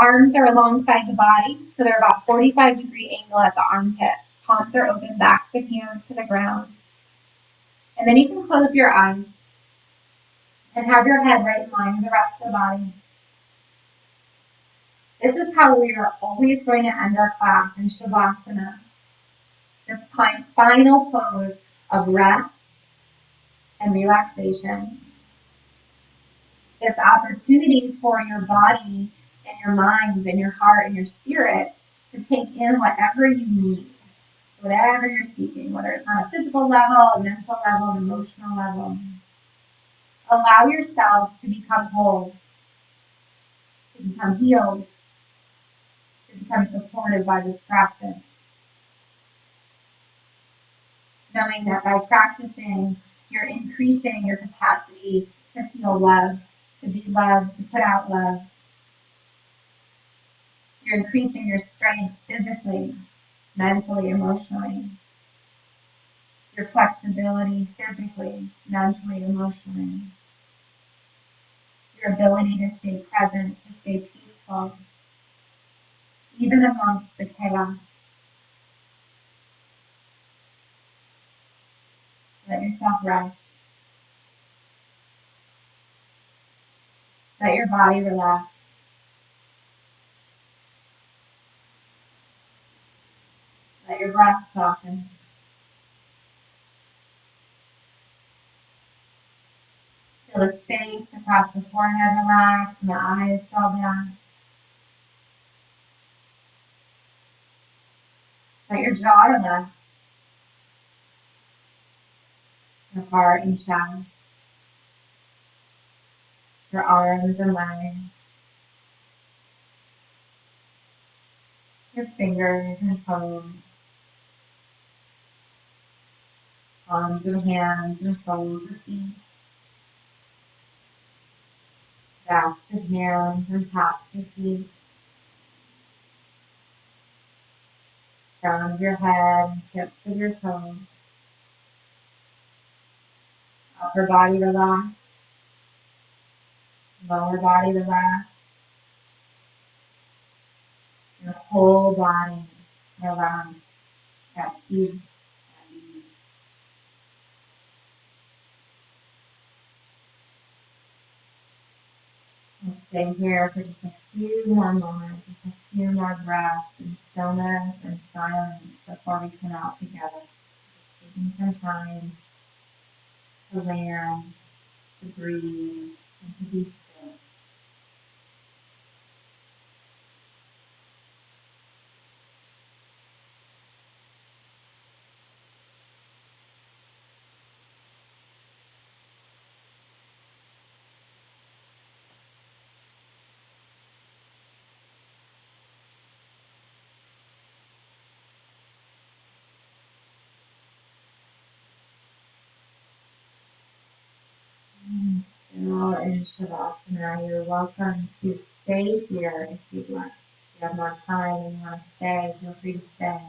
Arms are alongside the body, so they're about 45-degree angle at the armpit. Palms are open, backs of hands to the ground. And then you can close your eyes and have your head right in line with the rest of the body. This is how we are always going to end our class in Shavasana. This final pose of rest and relaxation. This opportunity for your body and your mind and your heart and your spirit to take in whatever you need, whatever you're seeking, whether it's on a physical level, a mental level, an emotional level. Allow yourself to become whole, to become healed, to become supported by this practice. Knowing that by practicing, you're increasing your capacity to feel love, to be loved, to put out love. You're increasing your strength physically, mentally, emotionally. Your flexibility physically, mentally, emotionally. Your ability to stay present, to stay peaceful, even amongst the chaos. Let yourself rest. Let your body relax. Let your breath soften. Feel the space across the forehead relax and the eyes fall down. Let your jaw relax, your heart and chest, your arms and legs, your fingers and toes, palms of hands and soles of feet, backs of hands and tops of feet, crown of your head and tips of your toes, upper body relaxed, lower body relaxed, your whole body relaxed, at peace, at ease. We'll stay here for just a few more moments, just a few more breaths in stillness and silence before we come out together. Just taking some time to land, to breathe, and to be still. Still in Shavasana, you're welcome to stay here if you'd like. If you have more time and you want to stay, feel free to stay.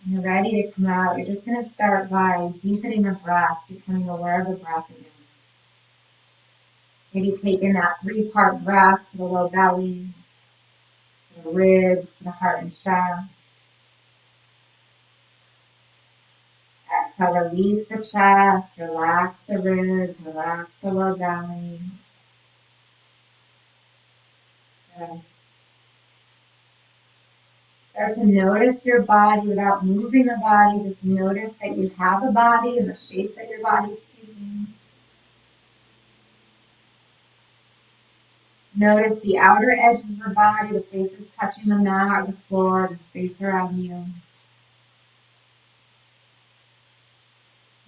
When you're ready to come out, you're just going to start by deepening the breath, becoming aware of the breath again. Maybe taking that 3-part breath to the low belly, to the ribs, to the heart and chest. Exhale, release the chest, relax the ribs, relax the low belly. Good. Start to notice your body without moving the body. Just notice that you have a body and the shape that your body is taking. Notice the outer edges of the body, the places touching the mat or the floor, the space around you.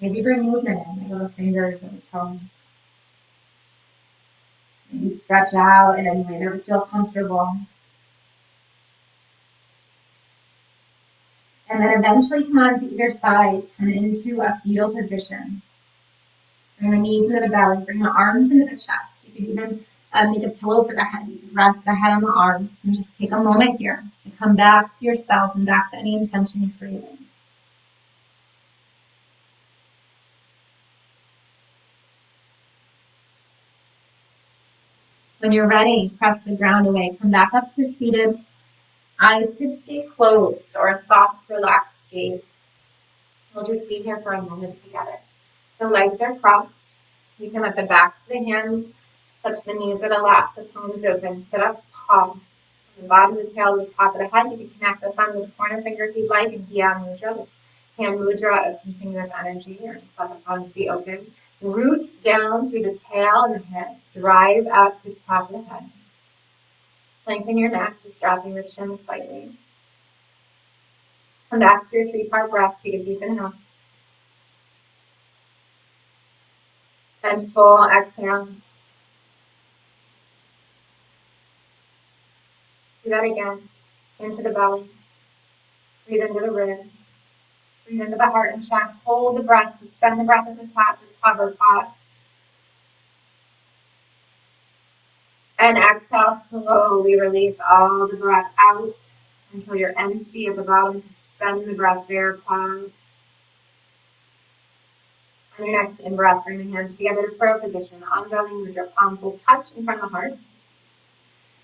Maybe bring movement in, maybe the fingers or the toes. Maybe stretch out in any way that would feel comfortable. And then eventually come onto either side, come into a fetal position. Bring the knees into the belly, bring the arms into the chest. You can even make a pillow for the head. You can rest the head on the arms. And just take a moment here to come back to yourself and back to any intention you're creating. When you're ready, press the ground away. Come back up to seated. Eyes could stay closed or a soft, relaxed gaze. We'll just be here for a moment together. The legs are crossed. You can let the backs of the hands touch the knees or the lap, the palms open. Sit up tall. From the bottom of the tail to the top of the head, you can connect the thumb with the pointer finger if you'd like, and Dhyan Mudra, this hand mudra of continuous energy, or just let the palms be open. Root down through the tail and the hips. Rise up to the top of the head. Lengthen your neck, just dropping your chin slightly. Come back to your 3-part breath. Take a deep inhale. And full exhale. Do that again. Into the belly. Breathe into the ribs. Breathe into the heart and chest. Hold the breath. Suspend the breath at the top. Just hover, pause. And exhale, slowly release all the breath out until you're empty at the bottom. Suspend the breath there, pause. On your next in-breath, bring the hands together to crow position. Anjali Mudra, palms will touch in front of the heart.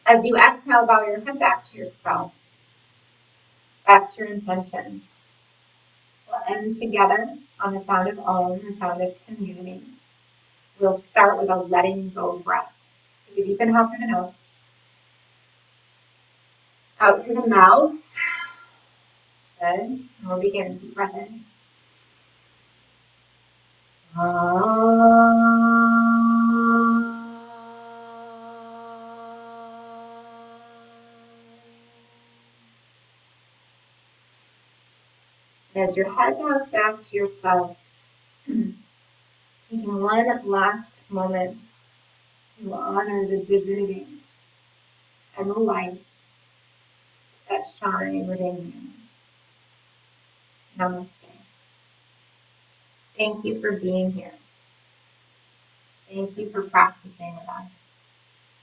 As you exhale, bow your head back to yourself, back to your intention. We'll end together on the sound of Om, the sound of community. We'll start with a letting go breath. Take a deep inhale through the nose. Out through the mouth. Good. And we'll begin. Deep breath in. As your head bows back to yourself, taking one last moment to honor the divinity and the light that shine within you. Namaste. Thank you for being here. Thank you for practicing with us.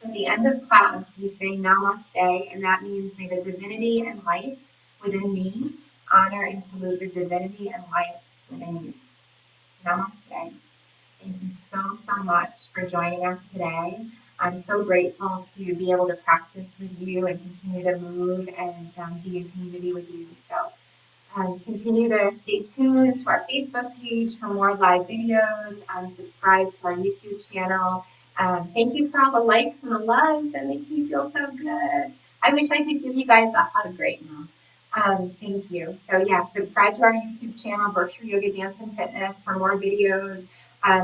So at the end of class, you say Namaste, and that means may the divinity and light within me honor and salute the divinity and light within you. Namaste. Thank you so much for joining us today. I'm so grateful to be able to practice with you and continue to move and be in community with you. So continue to stay tuned to our Facebook page for more live videos. Subscribe to our YouTube channel. Thank you for all the likes and the loves. That makes me feel so good. I wish I could give you guys a hug right now. Thank you. So yeah, subscribe to our YouTube channel, Berkshire Yoga Dance and Fitness, for more videos.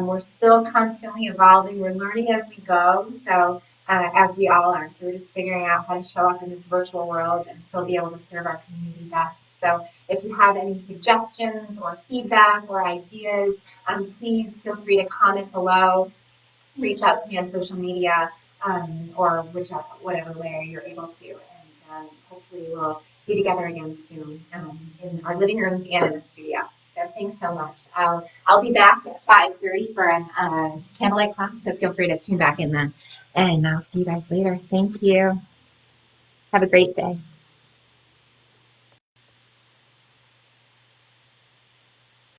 We're still constantly evolving. We're learning as we go. So as we all are. So we're just figuring out how to show up in this virtual world and still be able to serve our community best. So if you have any suggestions or feedback or ideas, please feel free to comment below. Reach out to me on social media or whatever way you're able to. And hopefully we'll be together again soon in our living rooms and in the studio. So thanks so much. I'll be back at 5:30 for a candlelight class, so feel free to tune back in then. And I'll see you guys later. Thank you. Have a great day.